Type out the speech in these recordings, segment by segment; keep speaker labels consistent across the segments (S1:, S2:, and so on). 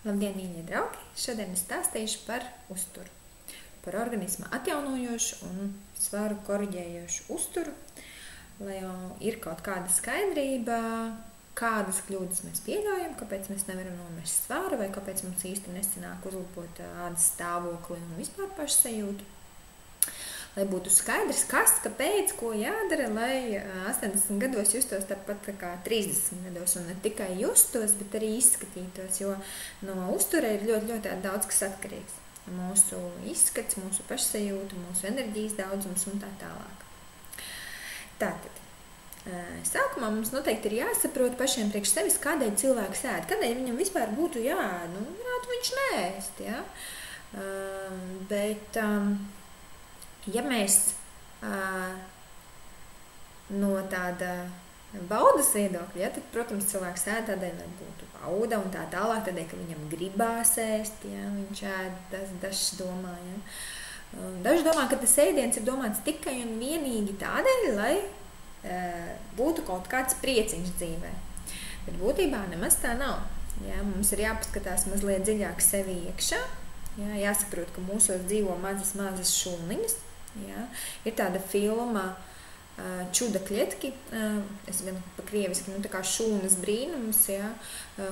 S1: Labdien, mīļie draugi! Šodien es stāstīšu par uzturu. Par organisma atjaunojošu un svaru koriģējošu uzturu, lai jau ir kaut kāda skaidrība, kādas kļūdas mēs pieļaujam, kāpēc mēs nevaram nomest svaru vai kāpēc mums īsti nesanāk uzlabot ādas stāvokli un vispār pašsajūtu. Lai būtu skaidrs, kas, kāpēc, ko jādara, lai 80 gados justos tāpat kā 30 gados, un ne tikai justos, bet arī izskatītos, jo no uztura ir ļoti daudz kas atkarīgs. Mūsu izskats, mūsu pašsajūta, mūsu enerģijas daudzums un tā tālāk. Tātad, sākumā mums noteikti ir jāsaprot pašiem priekš sevis, kādēļ cilvēks ēd, kādēļ viņam vispār būtu jāēd, varētu viņš neēst, ja? Bet ja mēs no tāda baudas viedokļa, ja, tad, protams, cilvēks ēd tādēļ, lai būtu bauda un tā tālāk, tādēļ, ka viņam gribās ēst, ja, viņš ēd, dažs domā, ja. Daži domā, ka tas ēdiens ir domāts tikai un vienīgi tādēļ, lai būtu kaut kāds prieciņš dzīvē. Bet būtībā nemaz tā nav. Ja, mums ir jāpaskatās mazliet dziļāk sevi iekšā, ja, jāsaprot, ka mūsos dzīvo mazas šūniņas. Ja, ir tāda filma Čuda kļetki, es gan pa krieviski, tā kā šūnas brīnums, ja,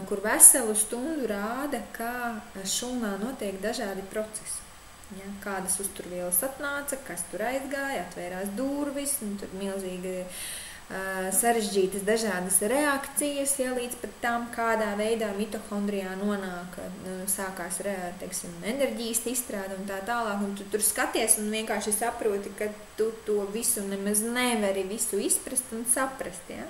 S1: kur veselu stundu rāda, kā šūnā notiek dažādi procesi. Ja, kādas uzturvielas atnāca, kas tur aizgāja, atvērās durvis, un tur milzīgi sarežģītas dažādas reakcijas, ja, līdz pat tam, kādā veidā mitohondrijā nonāk, sākās, teiksim, enerģijas izstrāde un tā tālāk, un tu tur skaties un vienkārši saproti, ka tu to visu nemaz nevari visu izprast un saprast, ja.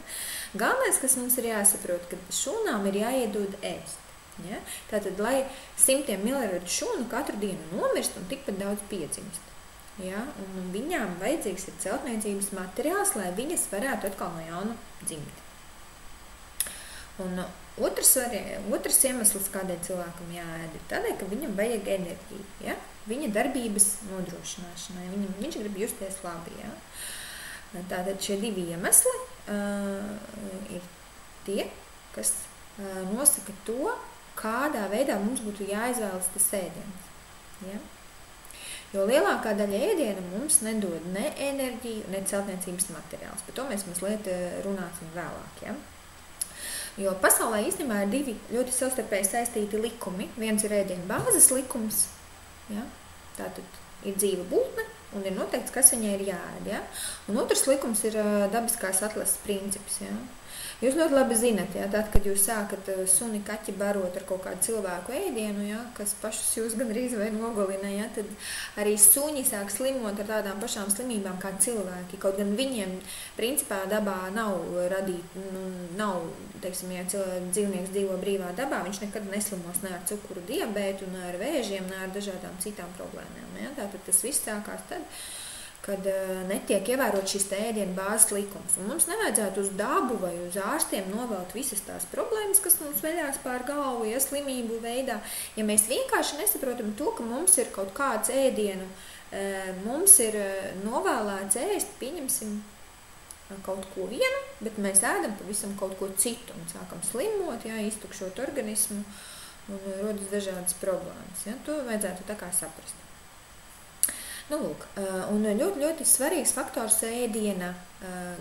S1: Galvenais, kas mums ir jāsaprot, ka šūnām ir jāiedod ēst, ja. Tātad, lai 100 miljardu šūnu katru dienu nomirst un tikpat daudz piedzimst. Ja, un viņām vajadzīgs ir celtniecības materiāls, lai viņas varētu atkal no jauna dzimt. Un otrs iemesls, kādēļ cilvēkam jāēd, ir tādēļ, ka viņam vajag enerģiju, ja, viņa darbības nodrošināšanai, viņš grib justies labi. Ja. Tātad šie divi iemesli ir tie, kas nosaka to, kādā veidā mums būtu jāizvēlas tas ēdiens. Ja. Jo lielākā daļa ēdiena mums nedod ne enerģiju, ne celtniecības materiālus. Par to mēs mazliet runāsim vēlāk. Ja? Jo pasaulē īstenībā ir divi ļoti savstarpēji saistīti likumi. Viens ir ēdiena bāzes likums, ja? Tātad ir dzīva būtne un ir noteikts, kas viņai ir jāēd. Ja? Un otrs likums ir dabiskās atlases princips. Ja? Jūs ļoti labi zinat, ja, tad, kad jūs sākat suni kaķi barot ar kaut kādu cilvēku ēdienu, ja, kas pašus jūs gandrīz vai nogalina, ja, tad arī suņi sāk slimot ar tādām pašām slimībām kā cilvēki. Kaut gan viņiem principā dabā nav teiksim, ja dzīvnieks dzīvo brīvā dabā, viņš nekad neslimos ne ar cukuru diabētu, ne ar vēžiem, ne ar dažādām citām problēmām. Ja. Tātad tas viss sākās tad, kad netiek ievērot šis ēdiena bāzes likums. Un mums nevajadzētu uz dabu vai uz ārstiem novelt visas tās problēmas, kas mums veļās pār galvu, ja, slimību veidā. Ja mēs vienkārši nesaprotam to, ka mums ir kaut kāds ēdienu, mums ir novēlēts ēst, pieņemsim kaut ko vienu, bet mēs ēdam pavisam kaut ko citu un sākam slimot, ja, iztukšot organismu un rodas dažādas problēmas. Ja. To vajadzētu tā kā saprast. Nu, lūk, un ļoti svarīgs faktors ēdiena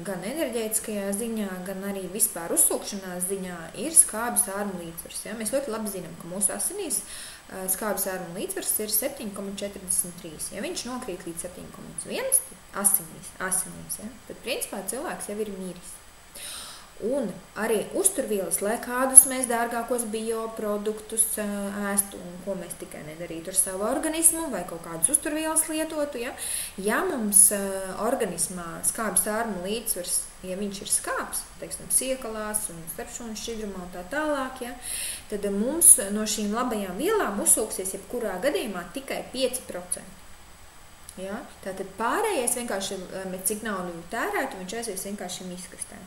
S1: gan enerģētiskajā ziņā, gan arī vispār uzsūkšanās ziņā ir skābju sārmu līdzsvars. Ja? Mēs ļoti labi zinām, ka mūsu asinīs skābju sārmu līdzsvars ir 7,43. Ja viņš nokrīt līdz 7,1 asinīs, ja? Tad principā cilvēks jau ir miris. Un arī uzturvielas, lai kādus mēs dārgākos bioproduktus ēstu un ko mēs tikai nedarītu ar savu organismu vai kaut kādus uzturvielas lietotu, ja mums organismā skābju sārmu līdzsvars, ja viņš ir skābs, teiksim, siekalās un starpšūnu šķidrumā un tā tālāk, ja, tad mums no šīm labajām vielām uzsūksies jebkurā gadījumā tikai 5%. Ja? Tātad pārējais vienkārši, cik naudu tērētu, viņš aizies vienkārši miskastē.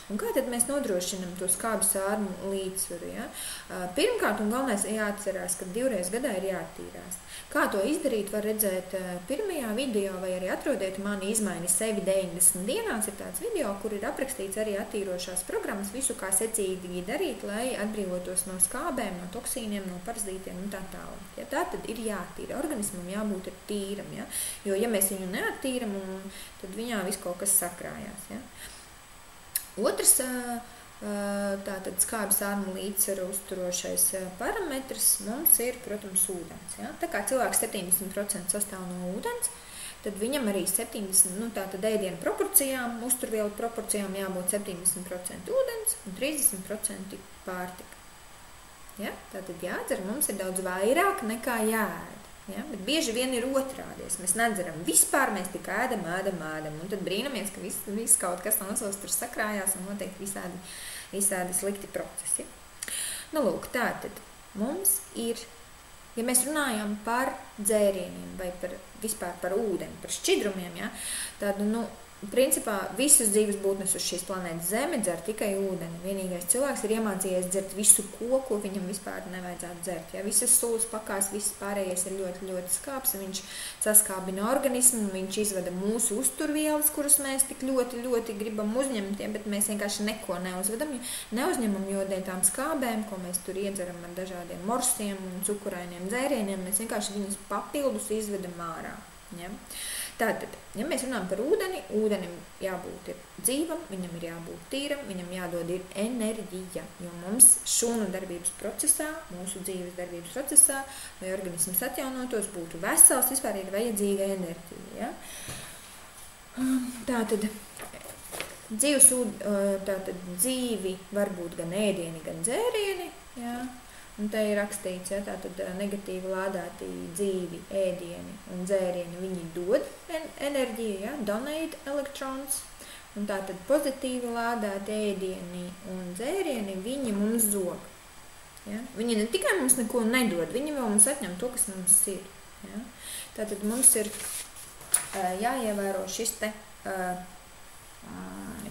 S1: Un kā tad mēs nodrošinam to skābi sārmu līdzsvaru? Ja? Pirmkārt un galvenais jāatcerās, ka 2 reizes gadā ir jātīrās. Kā to izdarīt, var redzēt pirmajā video, vai arī atrodiet mani izmaini sevi 90 dienās. Ir tāds video, kur ir aprakstīts arī attīrošās programmas, visu kā secīgi darīt, lai atbrīvotos no skābēm, no toksīniem, no parazītiem un tā tālāk. Ja? Tā tad ir jātīra. Organismam jābūt tīram. Ja? Jo, ja mēs viņu neattīram, tad viņā viss kaut kas sakrājās. Ja? Otrs, tātad skābi sārmu līdzsvaru uzturošais parametrs mums ir, protams, ūdens. Ja? Tā kā cilvēks 70% sastāv no ūdens, tad viņam arī 70%, tātad ēdienu proporcijām, uzturvielu proporcijām jābūt 70% ūdens un 30% pārtika. Ja? Tātad jādzer mums ir daudz vairāk nekā jāēd. Ja? Bet bieži vien ir otrādies. Mēs nedzeram vispār, mēs tikai ēdam, un tad brīnamies, ka viss kaut kas no nosaules tur sakrājās un notiek visādi slikti procesi. Lūk, tātad mums ir, ja mēs runājam par dzērieniem vai vispār par ūdeni, par šķidrumiem, ja, tad, principā visas dzīves būtnes uz šīs planētas Zeme dzer tikai ūdeni. Vienīgais cilvēks ir iemācījies dzert visu ko viņam vispār nevajadzētu dzert. Ja? Visas sulas pakās, viss pārējais ir ļoti, ļoti skābs, viņš saskābina organismu, viņš izvada mūsu uzturvielas, kuras mēs tik ļoti, ļoti gribam uzņemt, bet mēs vienkārši neko neuzņemam, jo dēļ tām skābēm, ko mēs tur iedzeram ar dažādiem morsiem un cukurainiem dzērieniem, mēs vienkārši viņus papildus izvedam ārā. Ja? Tātad, ja mēs runājam par ūdeni, ūdenim jābūt dzīvam, viņam ir jābūt tīram, viņam jādod ir enerģija, jo mums šūnu darbības procesā, mūsu dzīves darbības procesā, lai organisms atjaunotos, būtu vesels, vispār ir vajadzīga enerģija. Ja? Tātad, dzīvi var būt gan ēdieni, gan dzērieni, ja? Un te ir rakstīts, ja, tātad negatīvi lādēti dzīvi, ēdieni un dzērieni, viņi dod enerģiju, ja, donate electrons, un tātad pozitīvi lādēti ēdieni un dzērieni, viņi mums zog. Ja. Viņi ne tikai mums neko nedod, viņi vēl mums atņem to, kas mums ir. Ja. Tātad mums ir jāievēro šis te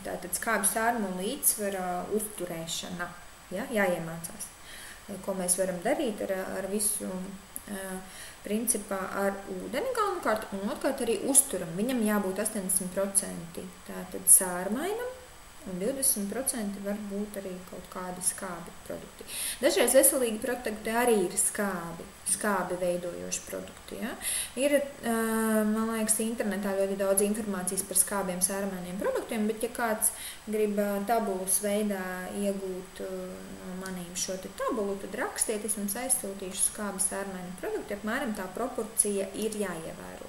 S1: tātad skābi sārmu līdzsvara uzturēšana, ja, jāiemācās. Ko mēs varam darīt ar visu, principā ar ūdeni galvenokārt, un otrkārt arī uzturam. Viņam jābūt 80% tātad sārmainam, un 20% var būt arī kaut kādi skābi produkti. Dažreiz veselīgi produkti arī ir skābi veidojoši produkti. Ja? Ir, man liekas, internetā ļoti daudz informācijas par skābiem sārmainiem produktiem, bet ja kāds grib tabulas veidā iegūt no manīm šo te tabulu, tad rakstiet, es jums aizsūtīšu skābi sārmaini produkti, apmēram tā proporcija ir jāievēro.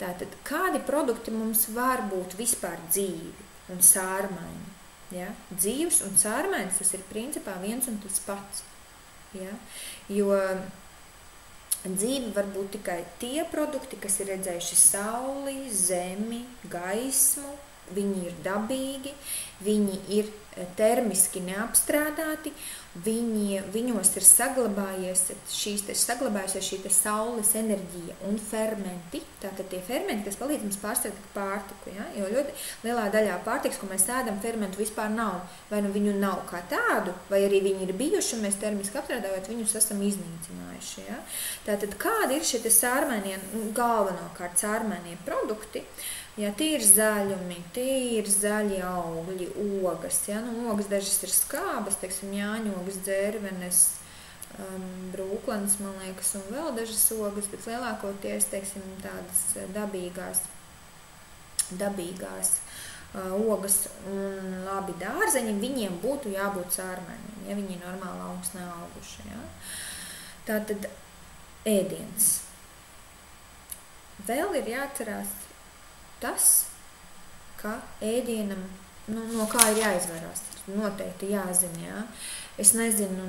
S1: Tātad, kādi produkti mums var būt vispār dzīvi un sārmaini? Ja? Dzīves un sārmainis, tas ir principā viens un tas pats. Ja? Jo dzīve var būt tikai tie produkti, kas ir redzējuši sauli, zemi, gaismu, viņi ir dabīgi, viņi ir termiski neapstrādāti, viņos ir saglabājusies šī saules enerģija un fermenti. Tātad tie fermenti, kas palīdz mums pārstrādāt pārtiku. Ja? Jo ļoti lielā daļā pārtikas, ko mēs ēdam, fermentu vispār nav. Vai nu viņu nav kā tādu, vai arī viņi ir bijuši, un mēs termiski apstrādājot, viņus esam iznīcinājuši. Ja? Tātad kādi ir šie sārmainie, galvenokārt sārmainie produkti? Ja, tie ir zaļumi, tie ir zaļi augļi, ogas. Ja? Ogas dažas ir skābas, teiksim, jāņogas, dzērvenes, brūklens, man liekas, un vēl dažas ogas, bet lielākoties, teiksim, tādas dabīgās ogas un labi dārzeņi, viņiem būtu jābūt sārmainiem, ja viņi normāli augs neauguši. Ja? Tātad ēdiens. Vēl ir jāatcerās tas, ka ēdienam, no kā ir jāizvarās, noteikti jāzina, jā. Es nezinu,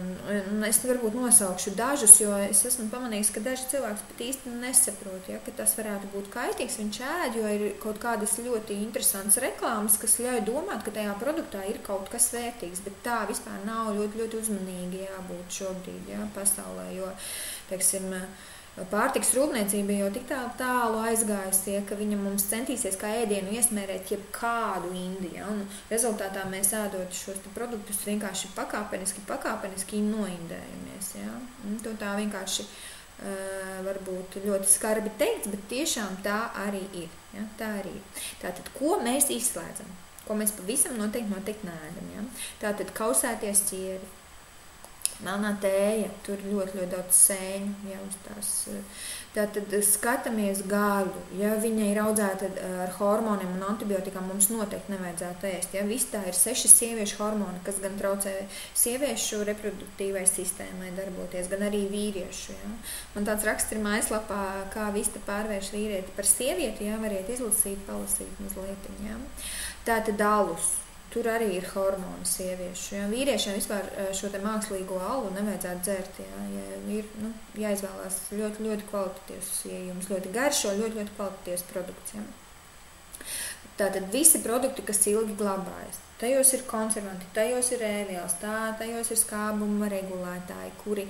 S1: es varbūt nosaukšu dažus, jo es esmu pamanījis, ka daži cilvēki pat īsti nesaprot, ja, ka tas varētu būt kaitīgs, viņš ēd, jo ir kaut kādas ļoti interesantas reklāmas, kas ļauj domāt, ka tajā produktā ir kaut kas vērtīgs, bet tā vispār nav, ļoti, ļoti uzmanīgi jābūt šobrīd, jā, pasaulē, jo, teiksim, Pārtikas rūpniecība jau tik tālu aizgājusi, ka viņa mums centīsies kā ēdienu iesmērēt jebkādu indi. Ja? Un rezultātā mēs ēdot šos produktus vienkārši pakāpeniski noindējamies. Ja? To tā vienkārši varbūt ļoti skarbi teikts, bet tiešām tā arī ir. Ja? Tā arī ir. Tātad, ko mēs izslēdzam? Ko mēs pavisam noteikti neēdam? Ja? Tātad kausēties ķieri. Melnā tēja, tur ļoti daudz sēņu jau uz tās. Tātad skatāmies gaļu, ja viņa ir audzēta ar hormoniem un antibiotikām, mums noteikti nevajadzētu ēst. Ja? Viss tā ir 6 sieviešu hormoni, kas gan traucē sieviešu reproduktīvai sistēmai darboties, gan arī vīriešu. Ja? Man tāds raksts ir mājaslapā, kā vista pārvērš vīrieti par sievieti, ja? Variet izlasīt, palasīt mazliet. Ja? Tātad alus. Tur arī ir hormoni sieviešu. Ja? Vīriešiem vispār šo te mākslīgo alu nevajadzētu dzert. Ja? Ja ir jāizvēlās ļoti kvalitatīvs, ja jums ļoti garšo, ļoti kvalitatīvs produkts. Ja? Tātad visi produkti, kas ilgi glabājas. Tajos ir konservanti, tajos ir ēvielas, tajos ir skābuma regulētāji, kuri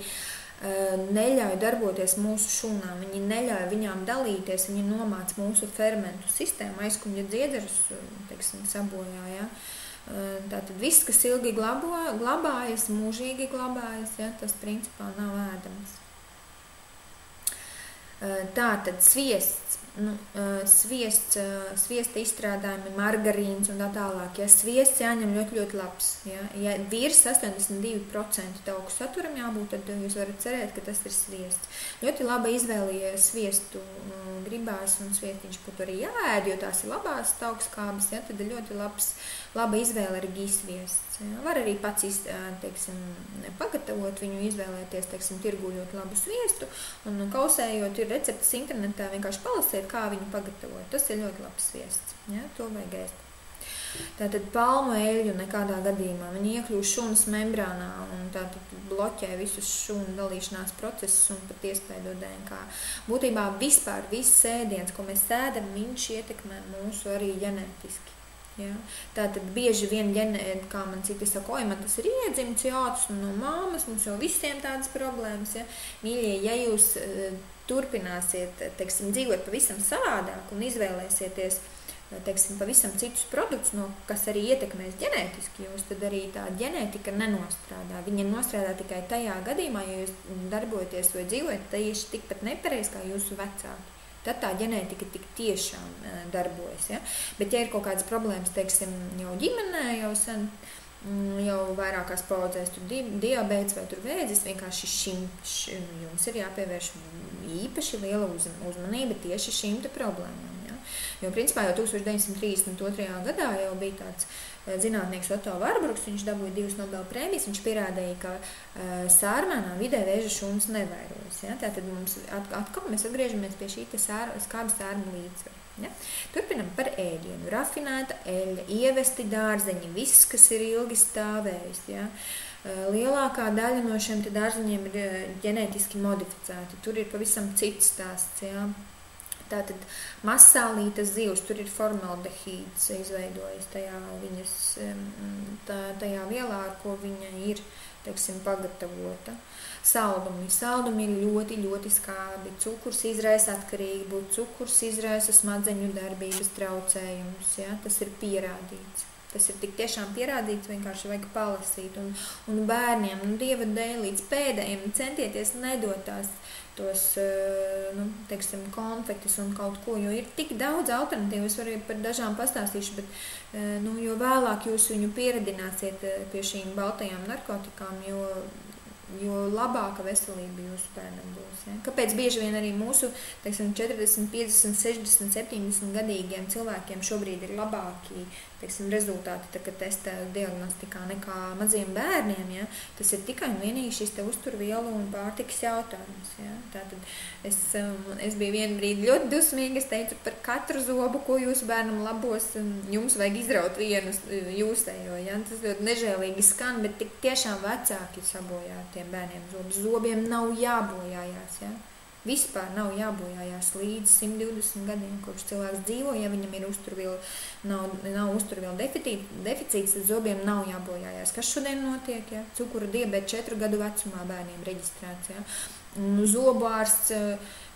S1: neļauj darboties mūsu šūnām, viņi neļauj viņām dalīties, viņi nomāc mūsu fermentu sistēmu, aizkuņa dziedzerus, sabojā. Ja? Tātad viss, kas ilgi glabājas, mūžīgi glabājas, ja, tas principā nav ēdams. Tātad sviests, sviesta izstrādājumi, margarīns un tā tālāk. Ja, sviests jāņem ļoti labs. Ja virs 82% tauku saturam jābūt, tad jūs varat cerēt, ka tas ir sviests. Ļoti laba izvēle, ja sviestu gribās un sviestiņš būtu arī jāēd, jo tās ir labās taukskābes, ja, tad ir ļoti laba izvēle ar gīsviests. Ja. Var arī pats pagatavot viņu, izvēlēties, tirgu ļoti labu sviestu un kausējot, ir receptes internetā, vienkārši palasēt, kā viņu pagatavot. Tas ir ļoti labs sviests. Ja, to vajag ēst. Tātad palmu eļļu nekādā gadījumā. Viņi iekļūst šūnas membrānā un tātad bloķē visus šūnu dalīšanās procesus un pat iespēdo DNK. Būtībā vispār viss ēdiens, ko mēs ēdam, viņš ietekmē mūsu arī ģenētiski. Ja? Tātad bieži vien, kā man citi saka, man tas ir iedzimts, tas no māmas, mums jau visiem tādas problēmas. Ja? Mīļie, ja jūs turpināsiet, dzīvot pavisam savādāk un izvēlēsieties, pavisam citus produktus, kas arī ietekmēs ģenētiski jūs, tad arī tā ģenētika nenostrādā. Viņa nostrādā tikai tajā gadījumā, ja jūs darbojaties vai dzīvojat tieši tikpat nepareizi kā jūsu vecāki. Tad tā ģenētika tik tiešām darbojas. Ja? Bet, ja ir kaut kādas problēmas, jau ģimenē, jau sen, jau vairākās paudzēs, tur diabēts vai tur vēzis, vienkārši jums ir jāpievērš īpaši liela uzmanība tieši šīm te problēmām. Ja? Jo, principā, jau 1932. gadā jau bija tāds zinātnieks Otto Varbruks, viņš dabūja 2 Nobela prēmijas, viņš pierādīja, ka sārmēnā vidē vēža šūnas nevairojas. Ja? Tātad mums atkal mēs atgriežamies pie šī skābes sārmu līdzsvaru. Ja? Turpinam par ēdienu. Rafinēta eļļa, ievesti dārzeņi, viss, kas ir ilgi stāvējis. Ja? Lielākā daļa no šiem dārzeņiem ir ģenētiski modificēti. Tur ir pavisam cits stāsts. Ja? Tātad masālītas zivs, tur ir formaldehīds izveidojas tajā vielā, ar ko viņa ir, pagatavota. Saldumi ir ļoti skābi. Cukurs izraisa atkarību, cukurs izraisa smadzeņu darbības traucējumus. Ja? Tas ir pierādīts. Tas ir tik tiešām pierādīts, vienkārši vajag palasīt. Un bērniem, Dieva dēļ, līdz pēdējiem centieties nedot tos konfektus un kaut ko, jo ir tik daudz alternatīvu, es varu par dažām pastāstīšu, bet jo vēlāk jūs viņu pieradināsiet pie šīm baltajām narkotikām, jo labāka veselība jūsu bērnam būs. Ja? Kāpēc bieži vien arī mūsu 40, 50, 60, 70 gadīgiem cilvēkiem šobrīd ir labāki rezultāti, kad testa diagnostikā nekā maziem bērniem? Ja? Tas ir tikai un vienīgi šis uzturvielu un pārtikas jautājums. Ja? Tātad es biju vienu brīdi ļoti dusmīga, es teicu, par katru zobu, ko jūsu bērnam labos, jums vajag izraut vienu jūsējo. Ja? Tas ļoti nežēlīgi skan, bet tik tiešām vecāki sabojā tiem bērniem zobus. Zobiem nav jābojājās. Ja? vispār nav jābojājās līdz 120 gadiem, kopš cilvēks dzīvo, ja viņam ir nav uzturvielu deficīts, tad zobiem nav jābojājās. Kas šodien notiek? Ja? Cukura diabēta 4 gadu vecumā bērniem reģistrēts. Ja? Zobārsts,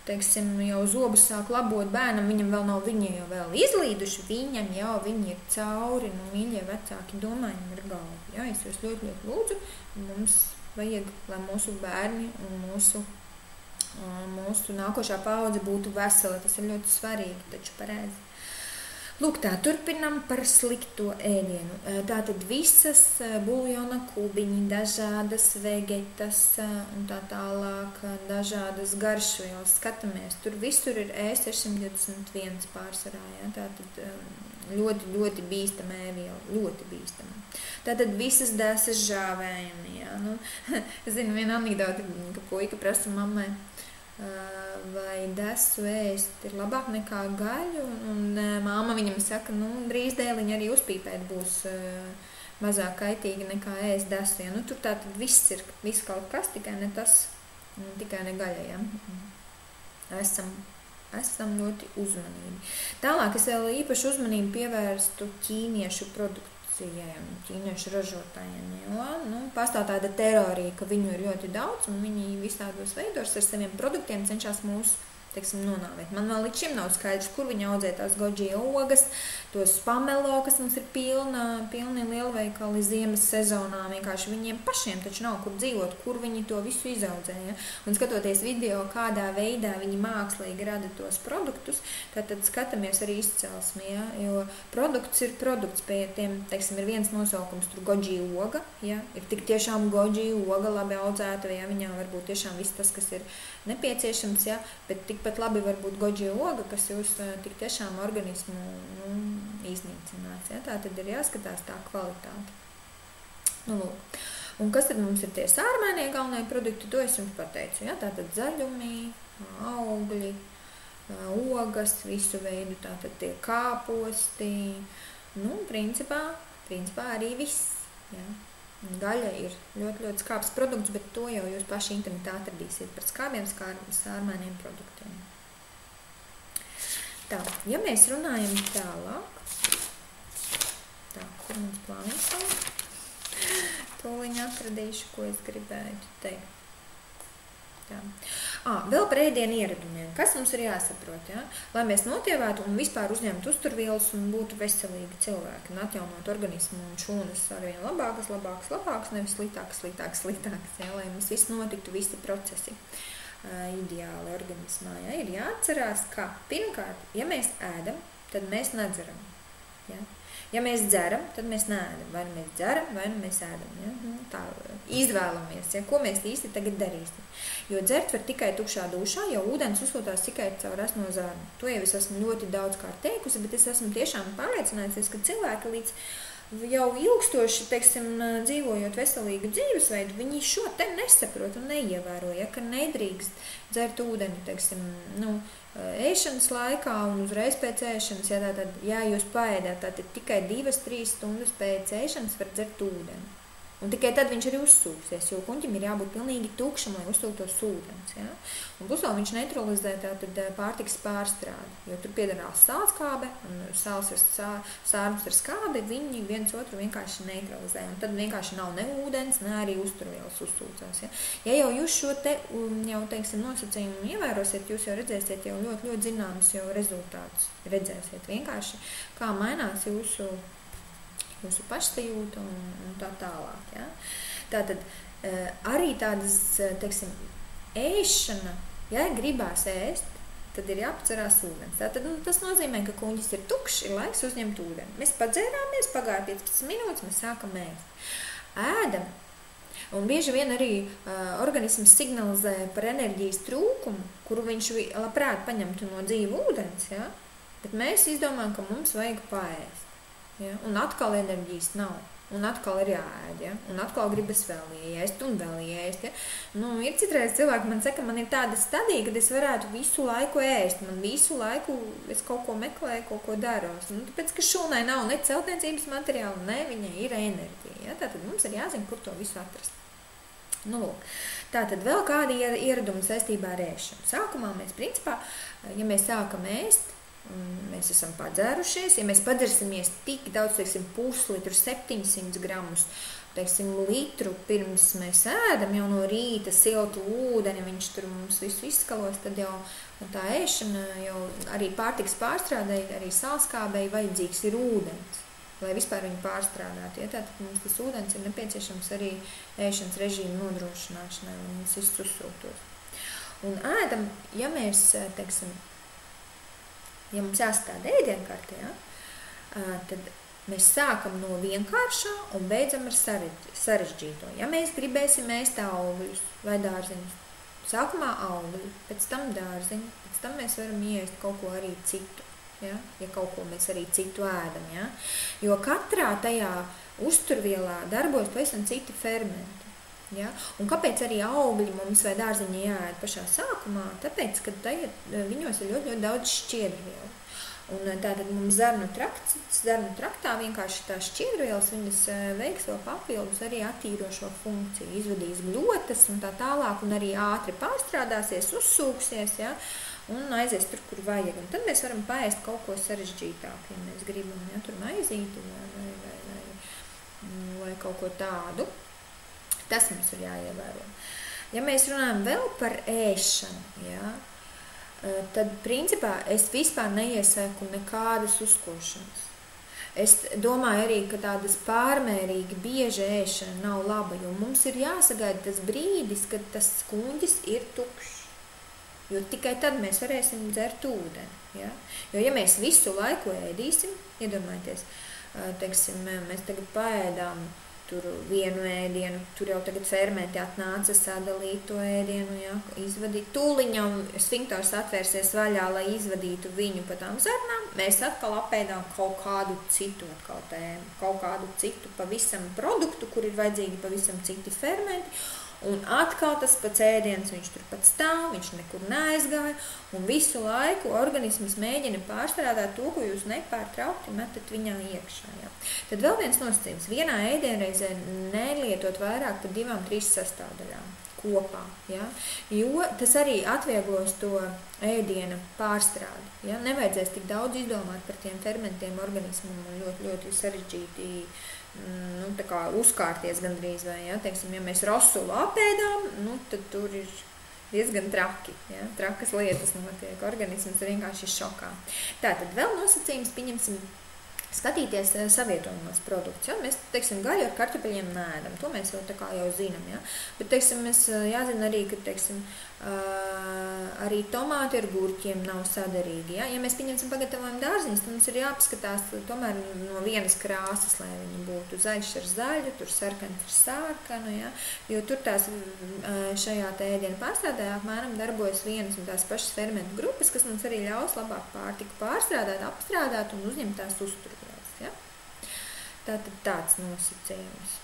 S1: teiksim, jau zobus sāk labot bērnam, viņam vēl nav, viņi jau vēl izlīduši, viņam jau viņi ir cauri, mīļie vecāki, domājam ar galvu. Ja? Es jūs ļoti, ļoti lūdzu, mums vajag, lai mūsu bērni un mūsu nākošā paudze būtu vesela. Tas ir ļoti svarīgi, taču pareizi. Lūk, tā turpinam par slikto ēdienu. Tātad visas buljona kubiņi, dažādas vegetas un tā tālāk, dažādas garšvielas. Skatāmies, tur visur ir E621 pārsvarā. Ja? Tātad ļoti, ļoti bīstama ēviela, ļoti bīstama. Tātad visas dēsas žāvējumi. Ja? Nu, es zinu vienu anekdoti, ka puika prasa mammai, vai desu ēst ir labāk nekā gaļu, un māma viņam saka, drīz dēliņa arī uzpīpēt būs mazāk kaitīgi nekā ēst desu. Ja? Nu, tur tātad viss kaut kas, tikai ne tas, tikai ne gaļa. Ja? Esam ļoti uzmanīgi. Tālāk es vēl īpaši uzmanību pievērstu ķīniešu produkcijai un ķīniešu ražotājiem, jo pastāv tāda teorija, ka viņu ir ļoti daudz un viņi visādos veidos ar saviem produktiem cenšas mūs, teiksim, nonāvēt. Man vēl līdz šim nav skaidrs, kur viņi audzē tās goji ogas, tos pamelo, kas mums ir pilni lielveikali ziemas sezonā. Vienkārši viņiem pašiem taču nav kur dzīvot, kur viņi to visu izaudzē. Ja? Un skatoties video, kādā veidā viņi mākslīgi rada tos produktus, tad skatāmies arī izcelsmi. Ja? Jo produkts ir produkts, pie tiem, teiksim, ir viens nosaukums, tur goji oga, ja? Ir tik tiešām goji oga labi audzēta, ja viņā varbūt tiešām viss tas, kas ir nepieciešams, ja? Bet tikpat labi var būt goji oga, kas jūs tik tiešām organismu iznīcinās. Ja? Tā tad ir jāskatās tā kvalitāte. Lūk. Un kas tad mums ir tie sārmainie galvenie produkti? To es jums pateicu. Ja? Tātad zaļumi, augļi, ogas, visu veidu, tātad tie kāposti. Principā arī viss. Ja? Gaļa ir ļoti, ļoti skābs produkts, bet to jau jūs paši internetā atradīsiet par skābiem sārmainiem produktiem. Tā, ja mēs runājam tālāk, kur mums plānīgs vēl? Tūliņ atradīšu, ko es gribētu teikt. Vēl par ēdienu ieradumiem. Kas mums ir jāsaprot? Ja? Lai mēs notievētu un vispār uzņemtu uzturvielas un būtu veselīgi cilvēki un atjaunot organismu un šūnas arvien labākas, nevis sliktākas. Ja? Lai mums viss notiktu, visi procesi ideāli organismā. Ja? Ir jāatcerās, ka pirmkārt, ja mēs ēdam, tad mēs nedzeram. Ja? Ja mēs dzeram, tad mēs neēdam. Vai nu mēs dzeram, vai nu mēs ēdam. Ja? Tā izvēlamies, ja? Ko mēs īsti tagad darīsim. Jo dzert var tikai tukšā dušā, jo ūdens uzsūtās tikai caur asno zarnu. To jau es esmu ļoti daudzkārt teikusi, bet es esmu tiešām pārliecinājusies, ka cilvēki līdz jau ilgstoši, teiksim, dzīvojot veselīgu dzīvesveidu, viņi šo te nesaprot un neievēro, ja? Ka nedrīkst dzert ūdeni, teiksim, ēšanas laikā un uzreiz pēc ēšanas, ja jūs paēdāt, tad tikai 2-3 stundas pēc ēšanas var dzert ūdeni. Un tikai tad viņš arī uzsūksies, jo kuņķim ir jābūt pilnīgi tukšam, lai uzsūktos ūdens. Ja? Un plus vēl viņš neutralizē tātad pārtikas pārstrādi, jo tur piedalās sālskābe un sārums ar skābi, viņi viens otru vienkārši neutralizē. Un tad vienkārši nav ne ūdens, ne arī uzturvielas uzsūcās. Ja? Ja jau jūs šo te jau, teiksim, nosacījumu ievērosiet, jūs jau redzēsiet jau ļoti, ļoti zināmus jau rezultātus. Redzēsiet vienkārši, kā mainās jūsu pašsajūta un tā tālāk. Ja? Tātad arī tādas, teiksim, ēšana, ja gribās ēst, tad ir jāapcerās ūdens. Tātad tas nozīmē, ka kuņģis ir tukšs, ir laiks uzņemt ūdeni. Mēs padzērāmies, pagāja 15 minūtes, mēs sākam ēst. Ēdam. Un bieži vien arī organisms signalizē par enerģijas trūkumu, kuru viņš labprāt paņemtu no dzīva ūdens, ja? Bet mēs izdomājam, ka mums vajag paēst. Ja? Un atkal enerģijas nav. Un atkal ir jāēd, ja? Un atkal gribas vēl ieēst un vēl ieēst. Ja? Ir citreiz cilvēki man saka, man ir tāda stadija, kad es varētu visu laiku ēst. Man visu laiku es kaut ko meklēju, kaut ko daros. Tāpēc, ka šūnai nav ne celtniecības materiāla, ne viņai ir enerģija. Ja? Tātad mums ir jāzina, kur to visu atrast. Nu, lūk. Tātad vēl kādi ieradumi saistībā ar ēšanu. Sākumā mēs principā, ja mēs sākam ēst, mēs esam padzērušies, ja mēs padzersimies tik daudz, teiksim, puslitru, 700 gramus, teiksim, litru pirms mēs ēdam jau no rīta siltu ūdeni, viņš tur mums visu izskalos, tad jau tā ēšana jau arī pārtikas pārstrādēji, arī sālskābēji vajadzīgs ir ūdens, lai vispār viņu pārstrādātu. Ja? Tātad mums tas ūdens ir nepieciešams arī ēšanas režīmu nodrošināšanai, lai mums viss uzsūktos. Un ēdam, ja mēs, teiksim, ja mums jāstāda ēdienkartē, ja, tad mēs sākam no vienkāršā un beidzam ar sarežģīto. Ja mēs gribēsim ēst augļus vai dārziņus, sākumā augļi, pēc tam dārziņi, pēc tam mēs varam iest kaut ko arī citu, ja kaut ko mēs arī citu ēdam. Ja? Jo katrā tajā uzturvielā darbojas pavisam citi fermenti. Ja? Un kāpēc arī augļi mums vai dārziņi jāēd pašā sākumā? Tāpēc, ka viņos ir ļoti, ļoti daudz šķiedrvielu. Un tātad mums zarnu traktā vienkārši tās šķiedrvielas, viņas veiks vēl papildus arī attīrošo funkciju, izvadīs gļotas un tā tālāk, un arī ātri pārstrādāsies, uzsūksies, ja? Un aizies tur, kur vajag. Un tad mēs varam paēst kaut ko sarežģītāku, ja mēs gribam, ja? Tur maizīti vai kaut ko tādu. Tas mums ir jāievēro. Ja mēs runājam vēl par ēšanu, ja, tad principā es vispār neiesaiku nekādas uzkošanas. Es domāju arī, ka tādas pārmērīgi bieža ēšana nav laba, jo mums ir jāsagaida tas brīdis, kad tas kuņģis ir tukšs. Jo tikai tad mēs varēsim dzert ūdeni. Ja? Jo ja mēs visu laiku ēdīsim, iedomājieties, teiksim, mēs tagad paēdām tur vienu ēdienu, tur jau tagad fermenti atnāca sadalīt to ēdienu, ja, izvadīt. Tūliņam sfinktors atvērsies vaļā, lai izvadītu viņu pa tām zarnām. Mēs atkal apēdām kaut kādu citu tēmu, kaut kādu citu pavisam produktu, kur ir vajadzīgi pavisam citi fermenti. Un atkal tas pats ēdiens, viņš tur pat stāv, viņš nekur neaizgāja, un visu laiku organisms mēģina pārstrādāt to, ko jūs nepārtraukti metat viņā iekšā. Ja. Tad vēl viens nosacījums. Vienā ēdienreizē nelietot vairāk par 2-3 sastāvdaļām kopā, ja. Jo tas arī atvieglos to ēdiena pārstrādi. Ja. Nevajadzēs tik daudz izdomāt par tiem fermentiem organismam, ļoti, ļoti sarežģīti tā kā uzkārties gandrīz vai, ja, teiksim, ja mēs rosulu apēdām, tad tur ir diezgan traki, ja, trakas lietas notiek, organisms vienkārši šokā. Tātad vēl nosacījums, pieņemsim, skatīties savietojumos produktus, ja, mēs, teiksim, gaļu ar kartupeļiem neēdam, to mēs jau tā kā jau zinām, ja, bet, teiksim, mēs jāzina arī, ka, teiksim, arī tomāti ar gurķiem nav saderīgi, ja mēs pieņemsim pagatavojam dārziņus, tad mums ir jāpaskatās tomēr no vienas krāsas, lai viņi būtu zaļš ar zaļu, tur sarkans ar sārkanu, ja, jo tur tās šajā ēdienu pārstrādē apmēram darbojas vienas un tās pašas fermentu grupas, kas mums arī ļaus labāk pārtiku pārstrādāt, apstrādāt un uzņemt tās uzturvielas, ja. Tātad tāds nosacījums.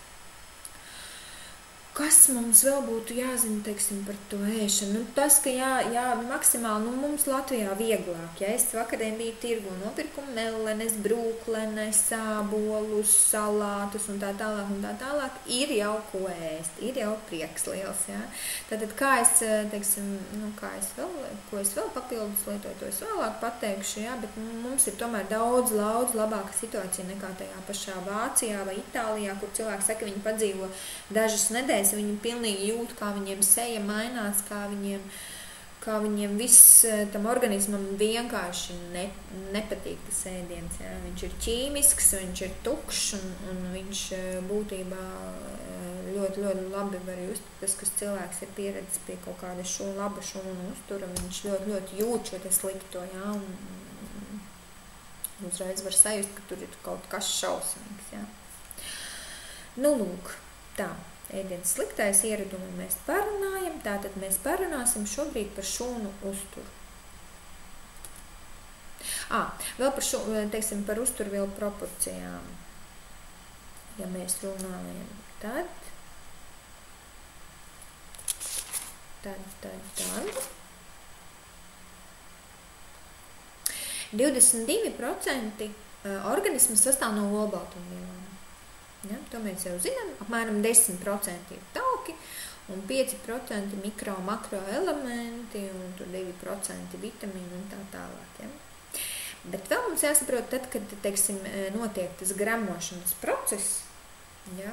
S1: Kas mums vēl būtu jāzina, teiksim, par to ēšanu? Tas, ka jā, maksimāli, mums Latvijā vieglāk. Ja es vakardien biju tirgu un nopirku melenes, brūklenes, sābolus, salātus un tā tālāk, ir jau ko ēst, ir jau prieks liels, ja. Tātad, ko es vēl papildus lietoju, to es vēlāk pateikšu, ja, bet mums ir tomēr daudz labāka situācija nekā tajā pašā Vācijā vai Itālijā, kur cilvēki saka, viņi padzīvo dažas nedēļas, viņi pilnīgi jūt, kā viņiem seja mainās, kā viņiem viss tam organismam vienkārši nepatīk tas ēdiens. Ja? Viņš ir ķīmisks, viņš ir tukšs un viņš būtībā ļoti, ļoti labi var just. Tas, kas cilvēks ir pieredzis pie kaut kāda laba šūnu uztura, viņš ļoti, ļoti jūt šo slikto, ja? Un uzreiz var sajust, ka tur ir kaut kas šausmīgs. Ja? Lūk, tā. Ēdienas sliktais ieradumi mēs parunājam, tātad mēs parunāsim šobrīd par šūnu uzturu. Vēl par uzturvielu proporcijām. Ja mēs runājam, tad 22% organisms sastāv no olbaltumvielām. Ja, to mēs jau zinām, apmēram 10% ir tauki un 5% mikro, makro elementi, un tur 2% vitamīnu un tā tālāk. Ja? Bet vēl mums jāsaprot, tad, kad, teiksim, notiek tas gramošanas process, ja?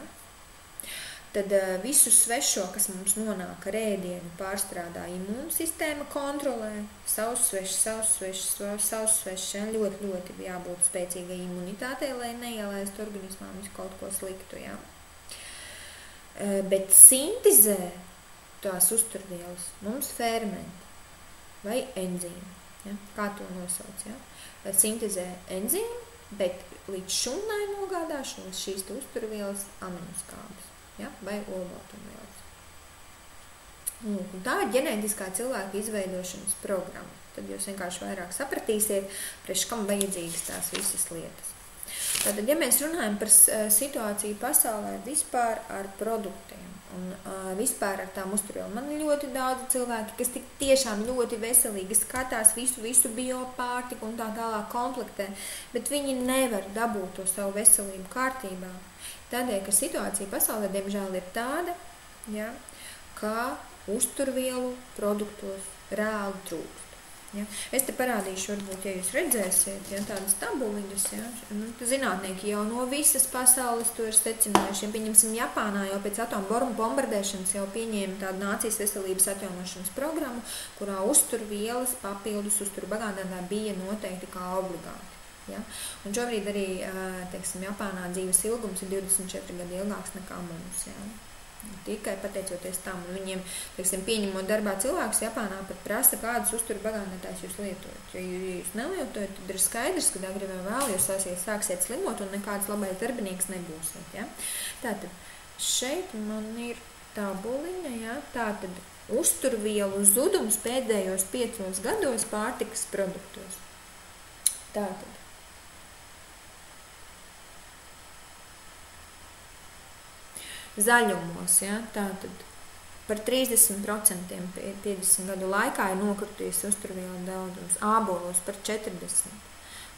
S1: Tad visu svešo, kas mums nonāk ar ēdienu, pārstrādā imūnsistēma, kontrolē savus svešus, ja? Ļoti, ļoti jābūt spēcīgai imunitātei, lai neielaistu organismā visu kaut ko sliktu. Ja? Bet sintizē tās uzturvielas mums fermenti vai enzīmi, ja? Kā to nosauc, ja? Sintizē enzīmi, bet līdz šūnai nogādāšanas šīs uzturvielas aminoskābes. Ja, vai olbaltumvielas. Un tā ir ģenētiskā cilvēka izveidošanas programma. Tad jūs vienkārši vairāk sapratīsiet, priekš kam vajadzīgas tās visas lietas. Tātad, ja mēs runājam par situāciju pasaulē vispār ar produktiem un vispār ar tām uzturvielām, man ir ļoti daudz cilvēki, kas tik tiešām ļoti veselīgi skatās visu biopārtiku un tā tālāk komplektē, bet viņi nevar dabūt to savu veselību kārtībā. Tādēļ, ka situācija pasaulē, diemžēl, ir tāda, ja, ka uzturvielu produktos reāli trūkst. Ja. Es te parādīšu, varbūt, ja jūs redzēsiet, ja, tādas tabuliņas, ja, zinātnieki jau no visas pasaules to ir secinājuši. Pieņemsim, Japānā jau pēc atomu bombardēšanas jau pieņēma tādu nācijas veselības atjaunošanas programmu, kurā uzturvielas papildus uzturbagātinātāji bija noteikti kā obligāti. Ja? Un šobrīd arī, teiksim, Japānā dzīves ilgums ir 24 gadi ilgāks nekā mums. Ja? Tikai pateicoties tam, un viņiem, teiksim, pieņemot darbā cilvēkus, Japānā pat prasa, kādas uzturbagātinātājus jūs lietojat. Ja jūs nelietojat, tad ir skaidrs, ka agri vai vēl jūs sāksiet slimot un nekāds labais darbinieks nebūsiet. Ja? Tātad šeit man ir tabuliņa, ja? Tātad uzturvielu zudums pēdējos 5 gados pārtikas produktos. Tātad. Zaļumos, ja, tātad par 30% 50 gadu laikā ir nokrities uzturvielu daudzums, ābolos par 40%,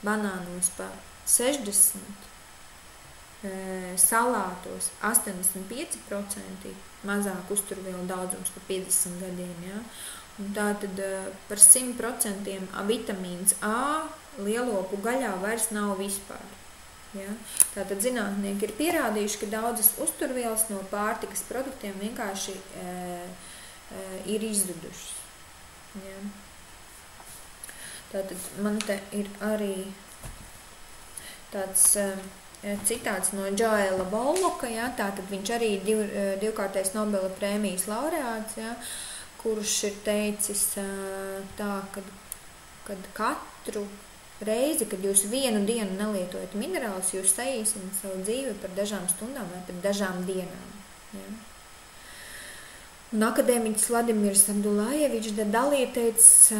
S1: banānos par 60%, salātos 85% mazāk uzturvielu daudzums par 50 gadiem, ja, un tātad par 100% vitamīns A lielopu gaļā vairs nav vispār. Ja? Tātad zinātnieki ir pierādījuši, ka daudzas uzturvielas no pārtikas produktiem vienkārši ir izzudušas. Ja? Tātad man te ir arī tāds citāts no Joela Volloka, ja? Tātad viņš arī divkārtais Nobela prēmijas laureāts, ja? Kurš ir teicis tā, kad katru reizi, kad jūs vienu dienu nelietojat minerālus, jūs saīsināt savu dzīvi par dažām stundām vai par dažām dienām. Ja? Un akadēmiķis Vladimirs Abdullajevičs Dadalī teica,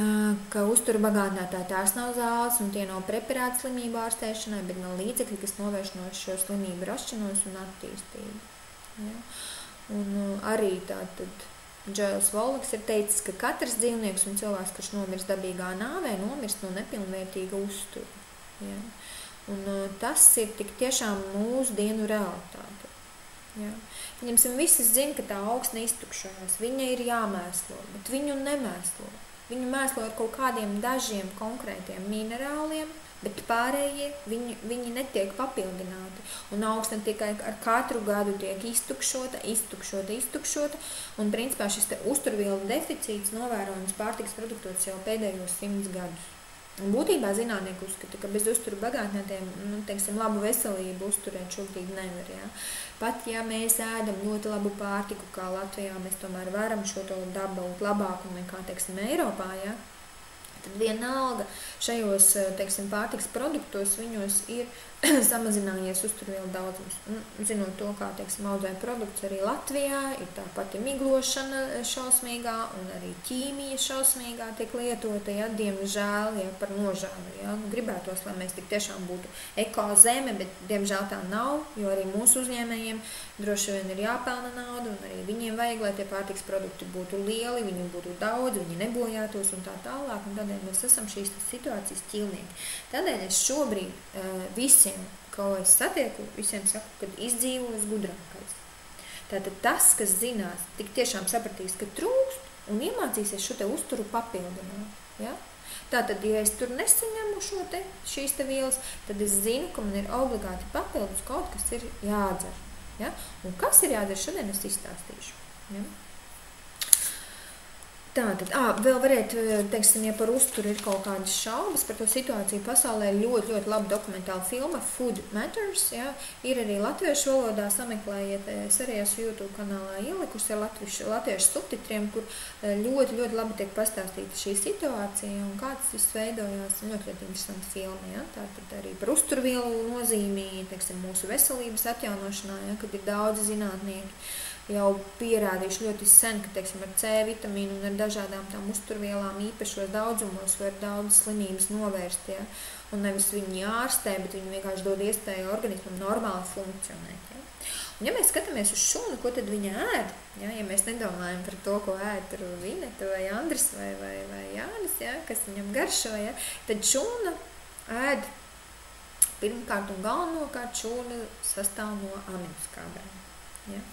S1: ka uzturbagātinātāji tās nav zāles un tie nav preparāti slimību ārstēšanai, bet nav līdzekļi, kas novērš no šo slimību rašanos un attīstību. Ja? Un arī tātad Džoels Volloks ir teicis, ka katrs dzīvnieks un cilvēks, kurš nomirst dabīgā nāvē, nomirst no nepilnvērtīga uztura. Ja? Un tas ir tik tiešām mūsdienu realitāte. Ja? Viņam visas zina, ka tā augsne iztukšojās, viņa ir jāmēslo, bet viņu nemēslo. Viņu mēslo ar kaut kādiem dažiem konkrētiem minerāliem, bet pārējie viņi netiek papildināti. Un augsne tikai ar katru gadu tiek iztukšota, un principā šis uzturvielu deficīts novērojams pārtikas produktos jau pēdējos 100 gadus. Un būtībā zinātnieki uzskata, ka bez uzturbagātinātājiem, teiksim, labu veselību uzturēt šobrīd nevar. Ja? Pat ja mēs ēdam ļoti labu pārtiku, kā Latvijā, mēs tomēr varam šo to dabūt labāku nekā, teiksim, Eiropā, ja? Tad vienalga šajos, teiksim, pārtikas produktos viņos ir samazinājies uzturvielu daudzums. Un, zinot to, kā, teiksim, audzē produkts arī Latvijā, ir tā pati miglošana šausmīgā un arī ķīmija šausmīgā tiek lietota, ja, diemžēl, ja, par nožēlu, ja. Gribētos, lai mēs tik tiešām būtu ekozeme, bet diemžēl tā nav, jo arī mūsu uzņēmējiem droši vien ir jāpelna nauda un arī viņiem vajag, lai tie pārtikas produkti būtu lieli, viņi būtu daudz, viņi nebojātos un tā tālāk, un tādēļ mēs esam šīs situācijas ķilnieki. Tādēļ es šobrīd visiem, ko es satieku, visiem saku, kad izdzīvos gudrākais. Tātad tas, kas zinās, tik tiešām sapratīs, ka trūkst un iemācīsies šo te uzturu papildināt. Ja? Tātad, ja es tur nesaņemu šīs vielas, tad es zinu, ka man ir obligāti papildus kaut kas ir jādzer. Ja? Un kas ir jādzer, šodien es izstāstīšu. Ja? Tātad, vēl varētu, teiksim, ja par uzturu ir kaut kādas šaubas par to situāciju pasaulē, ļoti, ļoti laba dokumentāla filma Food Matters, ja? Ir arī latviešu valodā, sameklējiet, es arī esmu YouTube kanālā ielikusi ar latviešu subtitriem, kur ļoti, ļoti labi tiek pastāstīta šī situācija un kā tas viss veidojās, ļoti, ļoti interesanti filma, ja? Tātad arī par uzturvielu nozīmī, teiksim, mūsu veselības atjaunošanā, ja? Kad ir daudzi zinātnieki jau pierādījuši ļoti sen, ka, teiksim, ar C vitamīnu un ar dažādām tām uzturvielām īpašos daudzumos var daudz slimības novērst, ja? Un nevis viņi ārstē, bet viņi vienkārši dod iespēju organismam normāli funkcionēt, ja? Un ja mēs skatāmies uz šūnu, ko tad viņa ēd, ja? Ja mēs nedomājam par to, ko ēd tur Vineta vai Andris vai Jānis, ja? Kas viņam garšo, ja? Tad šūna ēd pirmkārt un galvenokārt šūna sastāv no aminoskābēm, ja?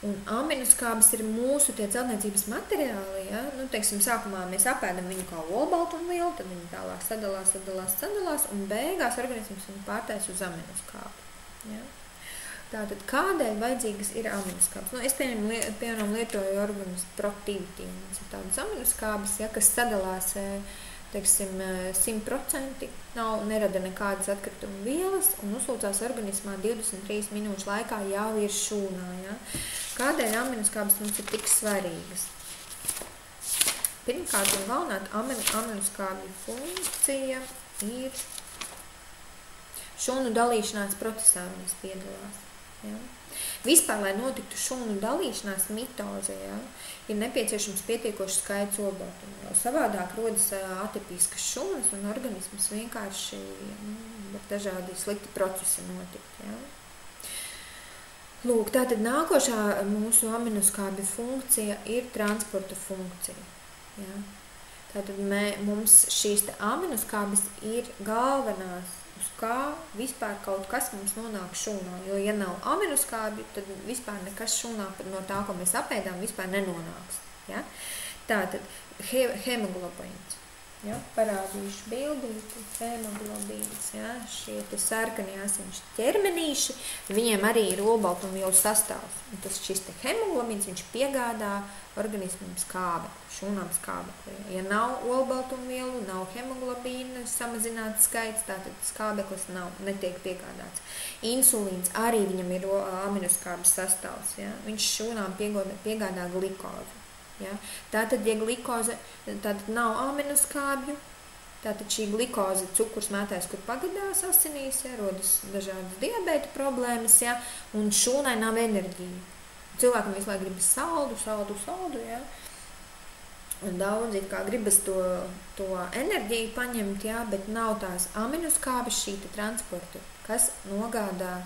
S1: Un aminoskābes ir mūsu tie celtniecības materiāli, ja? Nu, teiksim, sākumā mēs apēdam viņu kā olbaltumvielu, tad viņi tālāk sadalās, un beigās organisms viņu pārtais uz aminoskābu. Ja? Tātad, kādēļ vajadzīgas ir aminoskābes? Nu, es piemēram lietoju organismu proaktivitīvu, tas ir tādas aminoskābes, ja, kas sadalās, teiksim, 100%, nerada nekādas atkrituma vielas un uzlūcās organismā 23 minūšu laikā jau ir šūnā. Ja? Kādēļ aminoskābes mums ir tik svarīgas? Pirmkārt un galvenāt, aminoskābju funkcija ir šūnu dalīšanās procesā viņas piedalās. Ja? Vispār, lai notiktu šūnu dalīšanās mitoze, ja, ir nepieciešams pietiekoši skaits olbaltumu. Savādāk rodas atipiskas šūnas un organisms vienkārši var dažādi slikti procesi notikt. Ja. Lūk, tātad nākošā mūsu aminoskābju funkcija ir transporta funkcija. Ja. Tātad mums šīs aminoskābes ir galvenās, uz kā vispār kaut kas mums nonāk šūnā. Jo, ja nav aminoskābju, tad vispār nekas šūnā no tā, ko mēs apēdām, vispār nenonāks. Ja? Tātad hemoglobīns. Ja? Parādīšu bildīti, hemoglobīns. Ja? Šie te sarkanie asiņš ķermenīši, viņiem arī ir olbaltumvielu sastāvs. Un tas šis te hemoglobīns, viņš piegādā organismam skābekli, šūnām skābekli. Ja nav olbaltumvielu, nav hemoglobīna samazināts skaits, tātad skābeklis netiek piegādāts. Insulīns arī viņam ir aminoskābes sastāvs. Ja? Viņš šūnām piegādā glikozi. Ja? Tātad, ja glikoze tātad nav aminoskābju, tātad šī glikoze cukurs mētājs, kur pagadās asinīs, ja? Rodas dažādas diabēta problēmas, ja? Un šūnai nav enerģija. Cilvēkam visu laiku gribas saldu, ja? Un daudz kā gribas to enerģiju paņemt, ja? Bet nav tās aminoskābes šī transporta, kas nogādā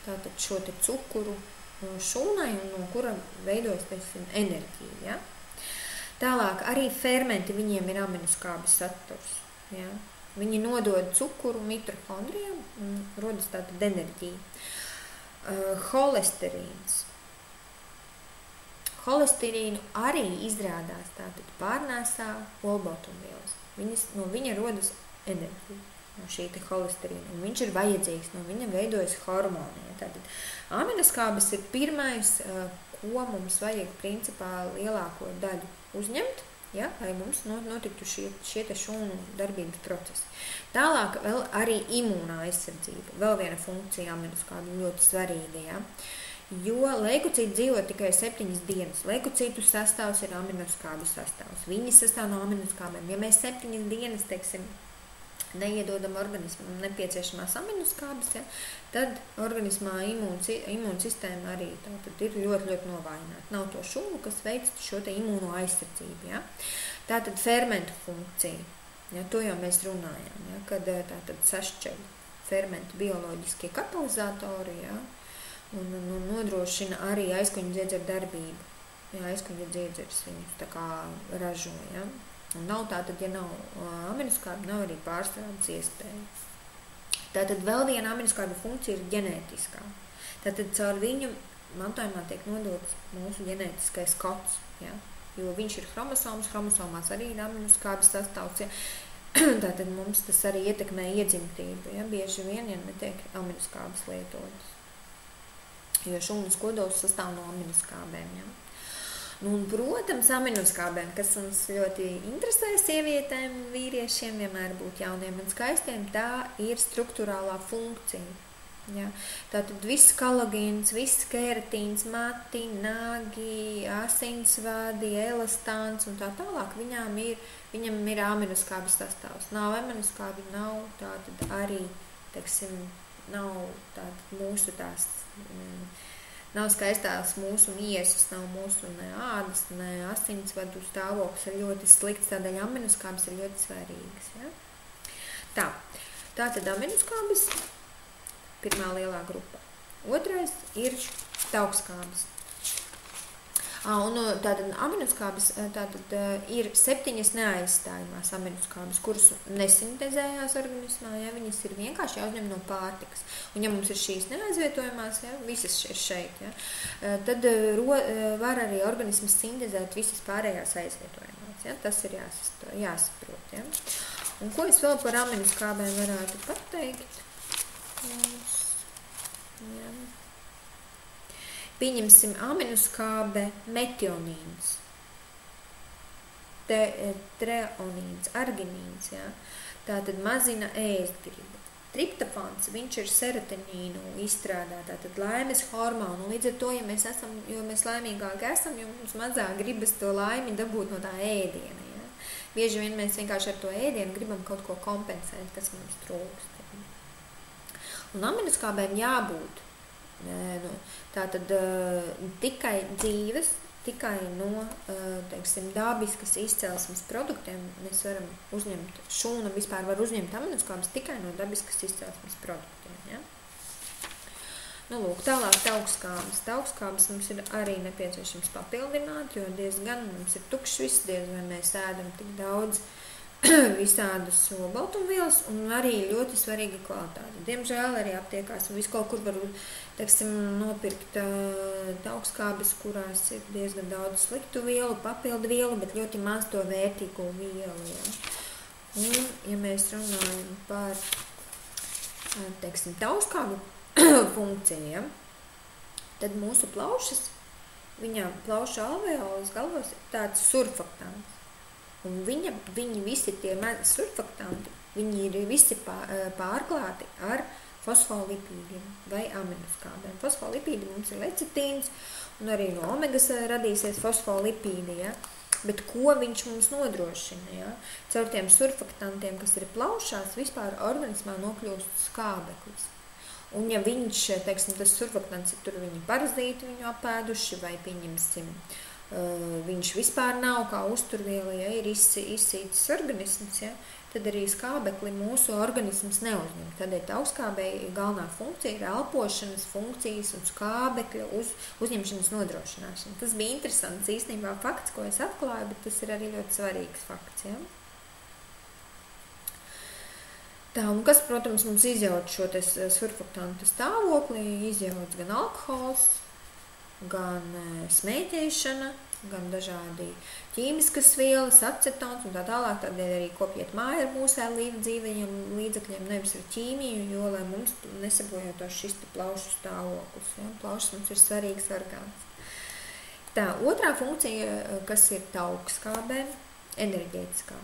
S1: tātad šo te cukuru šūnai un no kura veidojas enerģija. Ja? Tālāk arī fermenti, viņiem ir aminoskābes saturs. Ja? Viņi nodod cukuru mitohondrijām un rodas tātad enerģija. Holesterīns. Holesterīnu arī izrādās tātad pārnēsā olbaltumvielas. No viņa rodas enerģija, no šī te holesterīna. Un viņš ir vajadzīgs, no viņa veidojas hormoni. Ja? Tātad aminoskābes ir pirmais, ko mums vajag principā lielāko daļu uzņemt, ja? Lai mums notiktu šie te šūnu darbības procesi. Tālāk vēl arī imūnā aizsardzība. Vēl viena funkcija aminoskābju ļoti svarīga. Ja? Jo leikocīti dzīvo tikai 7 dienas. Leikocītu sastāvs ir aminoskābju sastāvs. Viņi sastāv no aminoskābēm. Ja mēs 7 dienas, teiksim, neiedodam organismam nepieciešamās aminoskābes, ja, tad organismā imūnsistēma arī tātad ir ļoti, ļoti novājināta. Nav to šūnu, kas veic šo te imūno aizsardzību. Ja. Tātad fermentu funkcija, ja, to jau mēs runājam, ja, kad tātad sašķeļ fermentu bioloģiskie katalizatori, ja, un nodrošina arī aizkuņu dziedzeru darbību. Ja, aizkuņu dziedzeres viņus tā kā ražo, ja. Un nav tātad, ja nav aminoskābju, nav arī pārstrādes iespēja. Tātad vēl viena aminoskābju funkcija ir ģenētiskā. Tātad caur viņu mantojumā tiek nodots mūsu ģenētiskais kods, ja? Jo viņš ir chromosomās arī ir aminoskābes sastāvs, ja? Tātad mums tas arī ietekmē iedzimtību, ja? Bieži vien, ja netiek aminoskābes lietotas, jo šūnas kodols sastāv no aminoskābēm, ja? Nu, un, protams, aminoskābēm, kas mums ļoti interesē sievietēm, vīriešiem, vienmēr būt jauniem un skaistiem, tā ir struktūrālā funkcija. Ja? Tātad viss kolagīns, viss keratīns, mati, nagi, asinsvadi, elastāns un tā tālāk, viņam ir aminoskābes sastāvs. Nav aminoskābi, nav tātad arī, teiksim, nav tātad mūsu tās, nav skaistās mūsu miesas, nav mūsu ne ādas, ne asinsvadu stāvoklis ir ļoti slikts, tādēļ aminoskābes ir ļoti svarīgas. Ja? Tātad aminoskābes pirmā lielā grupa. Otrais ir taukskābes. Un tātad aminoskābes ir 7 neaizstājumās aminoskābes, kuras nesintezējās organismā, ja viņas ir vienkārši jāuzņem no pārtikas. Un ja mums ir šīs neaizvietojumās, ja, visas ir šeit, ja, tad var arī organisms sintezēt visas pārējās aizvietojumās. Ja, tas ir jāsaprot. Ja. Un ko es vēl par aminoskābēm varētu pateikt? Ja. Pieņemsim aminoskābe metionīns, treonīns, arginīns, ja? Tātad mazina ēstgribu. Triptofāns, viņš ir serotonīnu izstrādā, tātad laimes hormonu. Līdz ar to, jo mēs laimīgāki esam, jo mums mazāk gribas to laimi dabūt no tā ēdiena. Ja? Bieži vien mēs vienkārši ar to ēdienu gribam kaut ko kompensēt, kas mums trūkst. Un aminoskābēm jābūt tātad tikai dzīves, tikai no, teiksim, dabiskas izcelsmes produktiem mēs varam uzņemt, šūna vispār var uzņemt aminoskābes tikai no dabiskas izcelsmes produktiem, ja? Nu, lūk, tālāk taukskābes. Taukskābes mums ir arī nepieciešams papildināt, jo diezgan mums ir tukšs viss, diezgan mēs ēdam tik daudz visādas olbaltumvielas un arī ļoti svarīga kvalitāte. Diemžēl arī aptiekās un visu kaut kur var, teiksim, nopirkt taukskābes, kurās ir diezgan daudz sliktu vielu, papildu vielu, bet ļoti maz to vērtīgo vielu. Ja. Un, ja mēs runājam par, teiksim, taukskābu funkcijiem, tad mūsu plaušas, viņām plaušu alveolas galvos ir tāds surfaktants. Un viņi visi tie surfaktanti, viņi ir visi pārklāti ar fosfolipīdiem vai aminoskābēm. Fosfolipīdi mums ir lecitīns un arī no omegas radīsies fosfolipīdi, ja? Bet ko viņš mums nodrošina? Ja? Caur tiem surfaktantiem, kas ir plaušās, vispār organismā nokļūst skābeklis. Un ja viņš, teiksim, tas surfaktants ir tur viņi parazīti viņu apēduši vai pieņemsim, viņš vispār nav kā uzturviela, ja ir izsīcis organisms, ja, tad arī skābekli mūsu organisms neuzņem. Tādēļ taukskābei galvenā funkcija ir elpošanas funkcijas un skābekļa uzņemšanas nodrošināšana. Tas bija interesants īstenībā fakts, ko es atklāju, bet tas ir arī ļoti svarīgs fakts. Ja. Tā, un kas, protams, mums izjauc šo surfaktantu stāvokli, izjauc gan alkohols, gan smēķēšana, gan dažādi ķīmiskas vielas, acetons un tā tālāk. Tādēļ arī kopiet māju ar mūsēju dzīvajiem līdzekļiem, nevis ar ķīmiju, jo, lai mums nesabojātos šis plaušu stāvoklis. Ja? Plaušas mums ir svarīgs orgāns. Tā, otrā funkcija, kas ir taukskābē, enerģētiskā.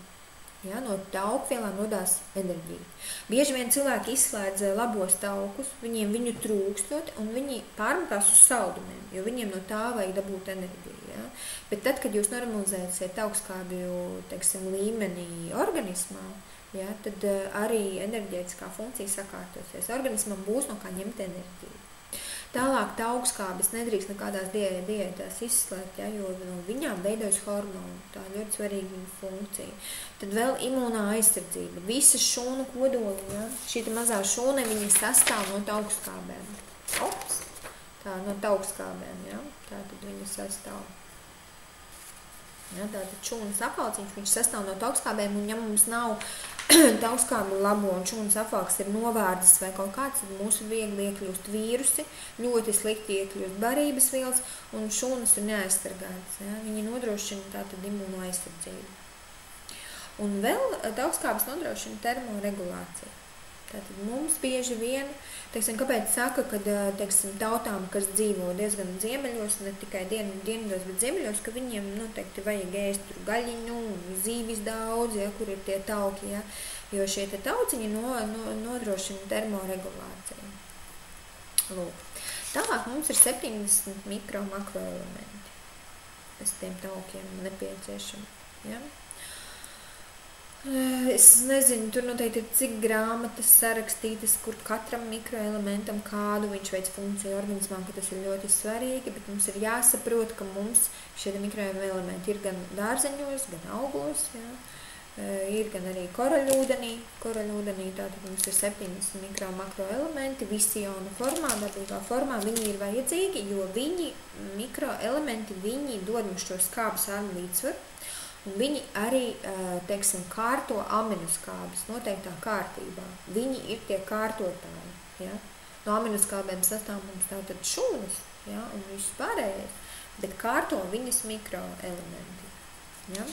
S1: Ja, no taukvielām rodās enerģija. Bieži vien cilvēki izslēdz labos taukus, viņu trūkstot, un viņi pārmetās uz saldumiem, jo viņiem no tā vajag dabūt enerģiju. Ja. Bet tad, kad jūs normalizēsiet taukskābju, teiksim, līmenī organismā, ja, tad arī enerģētiskā funkcija sakārtosies. Organismam būs no kā ņemt enerģiju. Tālāk taukskābes nedrīkst nekādās diētās izslēgt, ja, jo no viņām veidojas hormoni. Tā ir ļoti svarīga viņa funkcija. Tad vēl imūnā aizsardzība. Visas šūnu kodoli, ja, šī mazā šūne, viņa sastāv no taukskābēm. Ops! Tā no taukskābēm, ja, tā tad viņa sastāv. Ja, tātad šūnas apvalciņš, viņš sastāv no taukskābēm, un ja mums nav taukskābu labo un šūnas apvalks ir novārdas vai kaut kāds, tad mūsu viegli iekļūst vīrusi, ļoti slikti iekļūst barības vielas, un šūnas ir neaizsargātas. Ja? Viņi nodrošina tātad imūno aizsardzību. Un vēl taukskābes nodrošina termoregulāciju. Tātad mums bieži vien, kāpēc saka, ka tautām, kas dzīvo diezgan ziemeļos, ne tikai dienvidos, bet ziemeļos, ka viņiem noteikti vajag ēst tur gaļiņu, zīvis daudz, ja, kur ir tie tauki, ja, jo šie te tauciņi nodrošina termoregulāciju. Lūk. Tālāk mums ir 70 mikro makroelementi, kas tiem taukiem nepieciešami. Ja. Es nezinu, tur noteikti ir cik grāmatas sarakstītas, kur katram mikroelementam kādu viņš veic funkciju organismā, ka tas ir ļoti svarīgi, bet mums ir jāsaprot, ka mums šie mikroelementi ir gan dārzeņos, gan augos, ja? Ir gan arī koraļūdenī. Koraļūdenī tātad mums ir 70 mikro makroelementi, visi jaunu formā, dabīgā formā, viņi ir vajadzīgi, jo mikroelementi, viņi dod mums šo skābu sāļu līdzsvaru. Un viņi arī, kārto aminoskābes noteiktā kārtībā. Viņi ir tie kārtotāji. Ja? No aminoskābēm sastāv mums tātad šūnas, ja? Un viss pārējais, bet kārto viņas mikroelementi. Ja?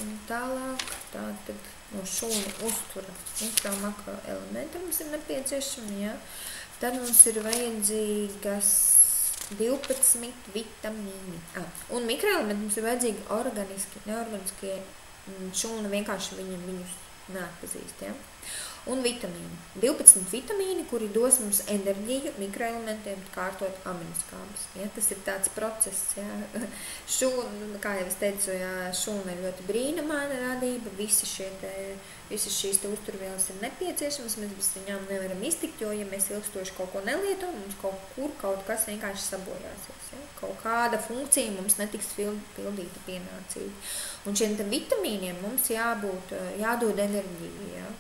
S1: Un tālāk tātad no šūnu uztura mikro makroelementi mums ir nepieciešami. Ja? Tad mums ir vajadzīgas 12 vitamīni. Un mikroelementi mums ir vajadzīgi organiski, neorganiskie šūna vienkārši viņus neatpazīst. Ja? Un vitamīni. 12 vitamīni, kuri dos mums enerģiju mikroelementiem kārtot aminoskābes. Ja? Tas ir tāds process. Ja? Šūna, kā jau es teicu, ja, šūna ir ļoti brīnumaina radība. Visas šīs uzturvielas ir nepieciešamas. Mēs bez viņām nevaram iztikt, jo, ja mēs ilgstoši kaut ko nelietojam, mums kaut kas vienkārši sabojāsies. Ja? Kaut kāda funkcija mums netiks pildīta pienācīgi. Un šiem vitamīniem mums jādod enerģiju. Ja?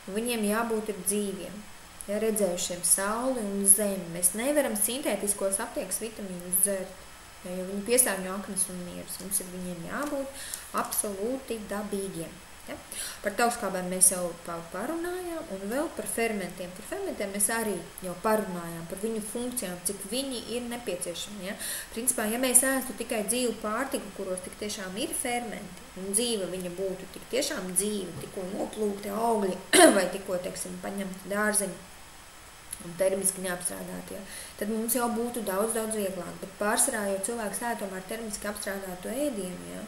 S1: Un viņiem jābūt ir dzīviem, ja, redzējušiem sauli un zemi. Mēs nevaram sintētiskos aptiekas vitamīnus dzert, ja, jo viņi piesārņo aknas un mierus. Mums ir viņiem jābūt absolūti dabīgiem. Ja. Par taukskābēm mēs jau parunājām, un vēl par fermentiem. Par fermentiem mēs arī jau parunājām, par viņu funkcijām, cik viņi ir nepieciešami. Ja. Principā, ja mēs ēstu tikai dzīvu pārtiku, kuros tik tiešām ir fermenti, un dzīve viņa būtu tik tiešām dzīve, tikko noplūkti augļi, vai tikko, paņemti dārzeņi, un termiski neapstrādāti, ja, tad mums jau būtu daudz vieglāk. Bet pārsvarā jau cilvēks ēd tomēr termiski apstrādātu ēdienu, ja,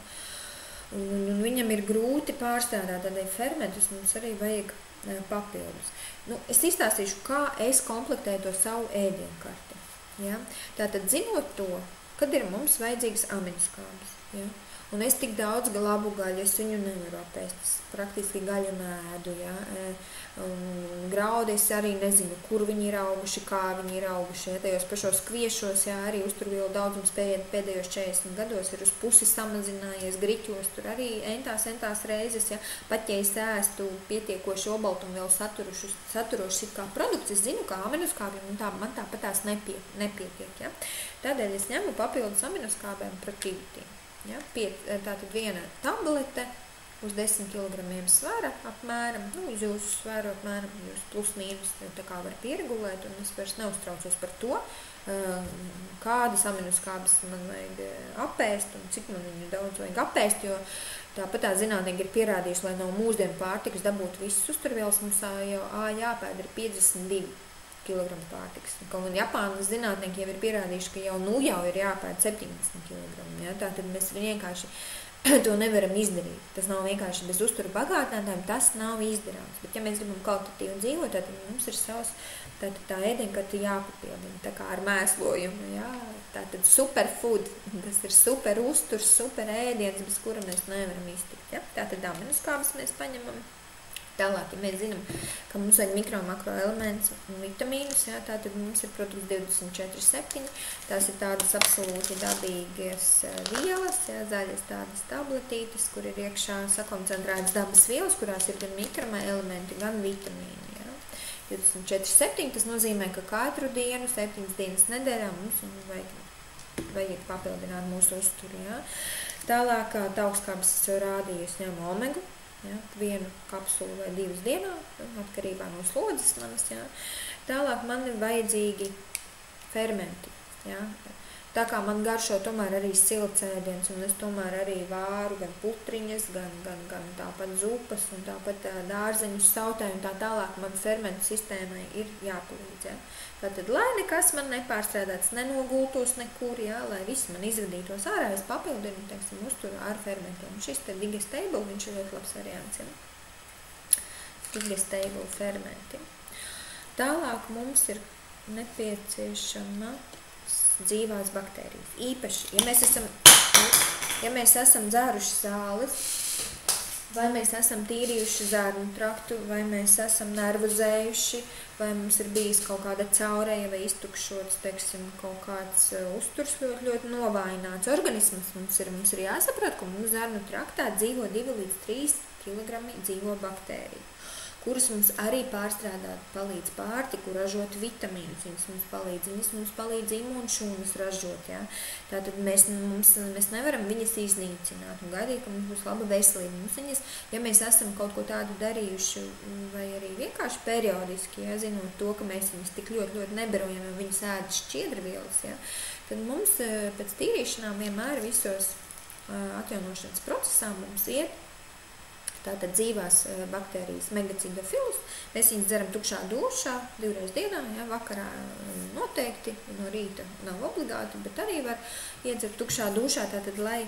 S1: un viņam ir grūti pārstrādāt, tādēļ fermentus mums arī vajag papildus. Es izstāstīšu, kā es komplektēju to savu ēdienkarti. Ja? Tātad, zinot to, kad ir mums vajadzīgas aminoskābes, ja? Un es tik daudz labu gaļu, es viņu nevaru apēst, es praktiski gaļu nēdu, ja? Un graudi es arī nezinu, kur viņi ir auguši, kā viņi ir auguši, ja? Tajos pašos kviešos, ja? Arī uzturvielu daudzums pēdējos 40 gados ir uz pusi samazinājies, griķos tur arī entās reizes, ja? Pat ja es ēstu pietiekoši obaltumvielu saturošus kā produkts, es zinu, ka aminoskābiem man tāpat tās nepietiek, ja? Tādēļ es ņemu papildus aminoskābēm protīvitiem. Ja, tātad viena tablete uz 10 kg svara apmēram, uz jūsu svaru apmēram, jūs plus mīnus tā kā var pieregulēt, un es vairs neuztraucos par to, kādas aminoskābes man vajag apēst un cik man viņu daudz vajag apēst, jo tāpat tā zinātnieki ir pierādījuši, lai no mūsdienu pārtikas dabūtu visas uzturvielas, mums jau jāpēd ir 52 kg pārtikas. Kaut gan Japānas zinātnieki jau ir pierādījuši, ka jau ir jāpēd 70 kg. Ja? Tātad mēs vienkārši to nevaram izdarīt. Tas nav vienkārši bez uzturu bagātinātājiem, tas nav izdarāms. Bet ja mēs gribam kvalitatīvi dzīvot, tad mums ir savs tā ēdienkarte jāpapildina, tā kā ar mēslojumu. Ja? Tātad superfood, tas ir super uzturs, super ēdiens, bez kura mēs nevaram iztikt. Ja? Tātad aminoskābes mēs paņemam. Tālāk, ja mēs zinām, ka mums vajag mikro makroelements un vitamīnus, ja, tātad mums ir produkts 24/7, tās ir tādas absolūti dabīgas vielas, ja, zaļas tādas tabletītes, kur ir iekšā sakoncentrētas dabas vielas, kurās ir gan mikroelementi, gan vitamīni. Ja. 24/7 tas nozīmē, ka katru dienu, 7 dienas nedēļā mums vajag vajag papildināt mūsu uzturu. Ja? Tālāk, kā augstskābes rādījusi, ņem omegu, ja? 1 kapsulu vai 2 dienā, atkarībā no slodzes manas. Ja? Tālāk man ir vajadzīgi fermenti. Ja? Tā kā man garšo tomēr arī silts ēdiens, un es tomēr arī vāru gan putriņas, gan tāpat zupas, un tāpat dārzeņus sautē, un tā tālāk man fermentu sistēmai ir jāpalīdz. Ja? Tātad, lai nekas man nepārstrādāts, nenogultos nekur, ja? Lai viss man izvadītos ārā, es papildinu, teiksim, uzturu ar fermentiem. Un šis te Digestable, viņš ir ļoti labs variants. Ja? Digestable fermenti. Tālāk mums ir nepieciešama dzīvās baktērijas. Īpaši, ja mēs esam dzēruši zāles, vai mēs esam tīrījuši zārnu traktu, vai mēs esam nervozējuši, vai mums ir bijis kaut kāda caurēja vai iztukšots, teiksim, kaut kāds uzturs ļoti novājināts organisms, mums ir jāsaprot, ka mums zārnu traktā dzīvo 2 līdz 3 kg dzīvo baktēriju, kuras mums arī pārstrādāt palīdz pārtiku, ražot vitamīnus, viņas mums palīdz imūnšūnas ražot, ja? Tātad mēs nevaram viņas iznīcināt un gaidīt, ka mums būs laba veselība. Mums viņas, ja mēs esam kaut ko tādu darījuši, vai arī vienkārši periodiski, ja, zinot to, ka mēs viņas tik ļoti nebarojam, ja viņas ēd šķiedrvielas, ja? Tad mums pēc tīrīšanām vienmēr visos atjaunošanas procesā mums iet tātad dzīvās baktērijas megacidofilus. Mēs viņas dzeram tukšā dušā 2 reizes dienā, ja, vakarā noteikti, no rīta nav obligāti, bet arī var iedzert tukšā dušā, tātad, lai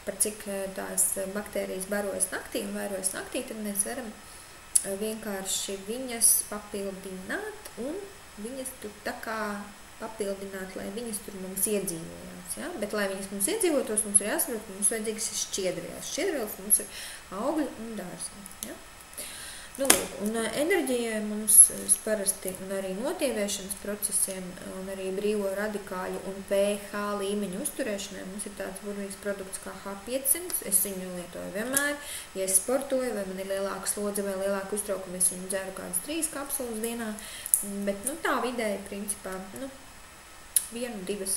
S1: par cik tās baktērijas barojas naktī un vairojas naktī, tad mēs varam vienkārši viņas papildināt un viņas tur tā kā papildināt, lai viņas tur mums iedzīvojās. Ja? Bet, lai viņas mums iedzīvotos, mums ir jāsaprot, ka mums vajadzīgas ir šķiedrvielas. Šķiedrvielas mums ir augļi un dārzeņi. Ja? Nu, lūk, un enerģijai mums parasti un arī notieviešanas procesiem un arī brīvo radikāļu un pH līmeņu uzturēšanai mums ir tāds burvīgs produkts kā H500. Es viņu lietoju vienmēr. Ja es sportoju vai man ir lielāka slodze vai lielāka uztraukuma, es viņu dzeru kādas 3 kapsulas dienā. Bet tā vidēji principā 1, 2,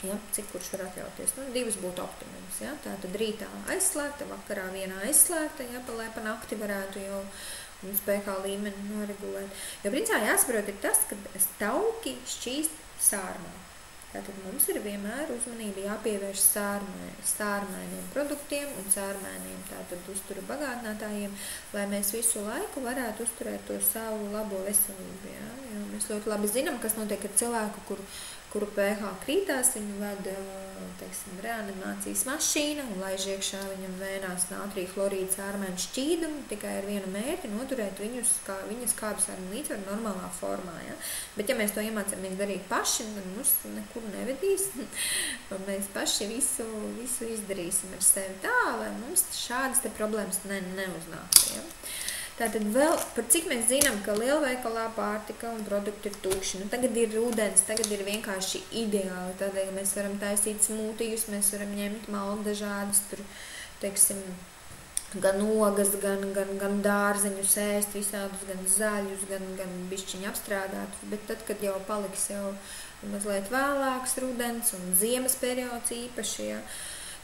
S1: ja, cik kurš var atļauties. 2 būtu optimums. Ja. Tātad rītā aizslēgta, vakarā vienā aizslēgta, ja, lai pa nakti varētu jau mums pH līmeni noregulēt. Jo principā jāsaprot ir tas, ka tauki šķīst sārmā. Tātad mums ir vienmēr uzmanība jāpievērš sārmainiem produktiem un sārmainiem tātad uztura bagātinātājiem, lai mēs visu laiku varētu uzturēt to savu labo veselību. Ja? Jo mēs ļoti labi zinām, kas notiek ar cilvēku, kuru pH krītās, viņu vada, teiksim, reanimācijas mašīna un laiž iekšā viņam vēnās nātrija chlorīda sārmēnu šķīdumu tikai ar vienu mērķi noturēt viņas kāpju sārmu līdzsvaru normālā formā. Ja? Bet ja mēs to iemācāmies darīt paši, tad mums nekur nevedīs, un mēs paši visu izdarīsim ar sevi tā, lai mums šādas te problēmas neuznāktu. Ja? Tātad vēl, par cik mēs zinām, ka lielveikalā pārtika un produkti ir tukši. Tagad ir ūdens, tagad ir vienkārši ideāli. Tādēļ mēs varam taisīt smūtijus, mēs varam ņemt malu dažādas, tur, teiksim, gan ogas, gan dārzeņus ēst, visādus, gan zaļus, gan bišķiņu apstrādātus. Bet tad, kad jau paliks jau mazliet vēlāks rudens un ziemas periods īpaši, ja,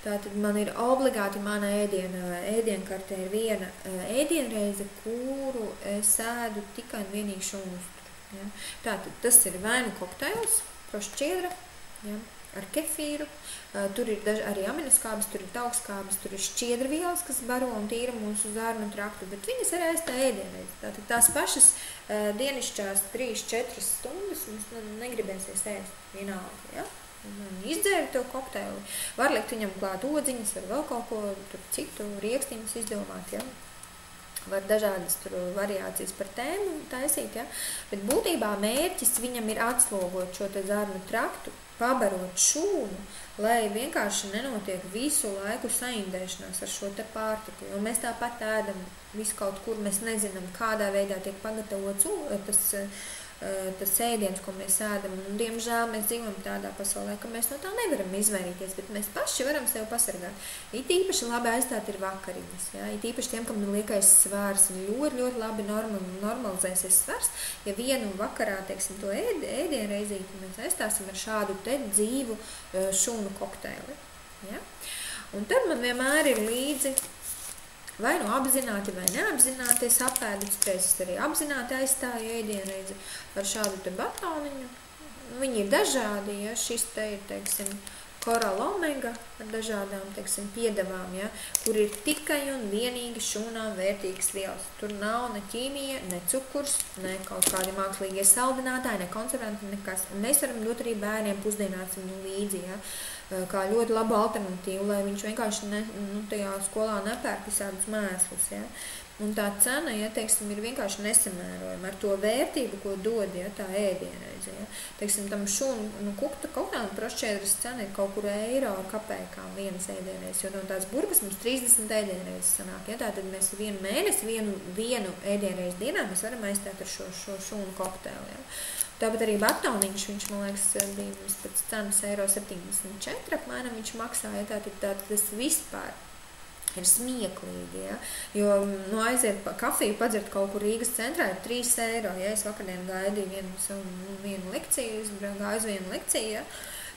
S1: tātad man ir obligāti mana ēdienkartē ir viena ēdienreize, kuru es ēdu tikai un vienīgi šūnu uzturu. Ja. Tātad tas ir vai nu kokteils, prošķiedra, ja, ar kefīru, tur ir arī aminoskābes, tur ir taukskābes, tur ir šķiedrvielas, kas baro un tīra mūsu zārnu traktu, bet viņas arī ēst ēdienreize. Tātad tās pašas dienišķās 3-4 stundas mums negribēsies ēst vienalga, ja. Izdzēri to kokteili. Var likt viņam klāt odziņas, var vēl kaut ko citu riekstiņus izdomāt, ja. Var dažādas tur variācijas par tēmu taisīt, ja. Bet būtībā mērķis viņam ir atslogot šo te zarnu traktu, pabarot šūnu, lai vienkārši nenotiek visu laiku saindēšanās ar šo te pārtiku. Jo mēs tāpat ēdam visu kaut kur, mēs nezinām, kādā veidā tiek pagatavots tas tas ēdiens, ko mēs ēdam. Un, diemžēl mēs dzīvojam tādā pasaulē, ka mēs no tā nevaram izvairīties, bet mēs paši varam sevi pasargāt. It īpaši labi aizstāt ir vakariņas. Ja? It īpaši tiem, kam liekais svārs un ļoti, ļoti labi normalizēsies svars, ja vienu vakarā, teiksim, to ēdienu reizīti mēs aizstāsim ar šādu te dzīvu šūnu kokteili. Ja? Un tad man vienmēr ir līdzi vai nu apzināti vai neapzināti es apēdu, es arī apzināti aizstāju ēdienreizi ar šādu te batoniņu. Viņi ir dažādi, ja šis te ir, teiksim, korala omega ar dažādām, teiksim, piedevām, ja, kur ir tikai un vienīgi šūnām vērtīgas vielas. Tur nav ne ķīmija, ne cukurs, ne kaut kādi mākslīgie saldinātāji, ne konservanti, nekas. Un mēs varam dot arī bērniem pusdienāts viņu līdzi, ja, kā ļoti labu alternatīvu, lai viņš vienkārši tajā skolā nepērk visādus mēslus. Ja. Un tā cena, ja, teiksim, ir vienkārši nesamērojama ar to vērtību, ko dod, ja, tā ēdienreize. Ja. Teiksim, tam šūnu kokteļu prošķēdras cena ir kaut kur eiro ar kapēkām vienas ēdienreizes, jo no tās burgas mums 30 ēdienreizes sanāk. Ja. Tātad mēs vienu mēnesi, vienu ēdienreizi dienā mēs varam aizstāt ar šo šūnu kokteili. Ja. Tāpat arī batoniņš, viņš, man liekas, bija pēc cenas €74 apmēram viņš maksāja, tātad tas vispār ir smieklīgi, ja? Jo aiziet kafiju padzert kaut kur Rīgas centrā ir €3, ja es vakardien gaidīju vienu lekciju, es gāju uz vienu lekciju, ja?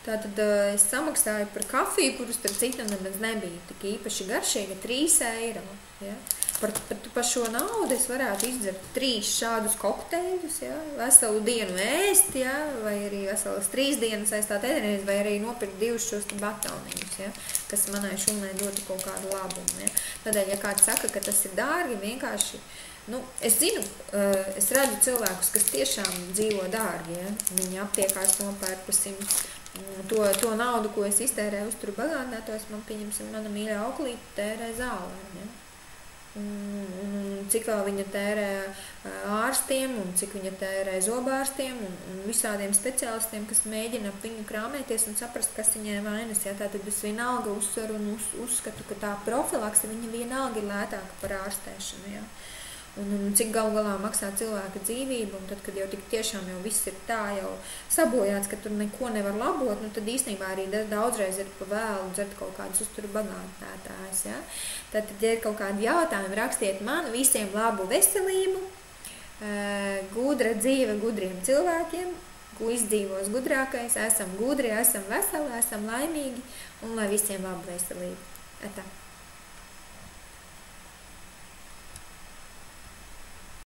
S1: Tātad es samaksāju par kafiju, kuras starp citu nemaz nebija tik īpaši garšīga, €3, ja? Par šo naudu es varētu izdzert 3 šādus kokteļus, ja, veselu dienu ēst, ja, vai arī veselas 3 dienas aizstāt ēdienreizi, vai arī nopirkt 2 šos batoniņus, ja, kas manai šūnai dotu kaut kādu labumu. Ja. Tādēļ, ja kāds saka, ka tas ir dārgi, vienkārši, es zinu, es redzu cilvēkus, kas tiešām dzīvo dārgi, ja, viņi aptiekās nopērk par 100. To naudu, ko es iztērēju uzturu bagātinātos, man pieņemsim, mana mīļā auklīte tērē zālēm, ja. Cik vēl viņa tērē ārstiem un cik viņa tērē zobārstiem un visādiem speciālistiem, kas mēģina ap viņu krāmēties un saprast, kas viņai vainas. Ja? Tātad es vienalga uzsveru un uzskatu, ka tā profilakse viņa vienalga ir lētāka par ārstēšanu. Ja? Un cik galu galā maksā cilvēka dzīvību, un tad, kad jau tik tiešām jau viss ir tā jau sabojāts, ka tur neko nevar labot, tad īstenībā arī daudzreiz ir pa vēlu dzert kaut kādus uzturu bagātinātājus. Ja? Tad, ja ir kaut kādi jautājumi, rakstiet man, visiem labu veselību, gudra dzīve gudriem cilvēkiem, ko izdzīvos gudrākais, esam gudri, esam veseli, esam laimīgi, un lai visiem labu veselību. Etā.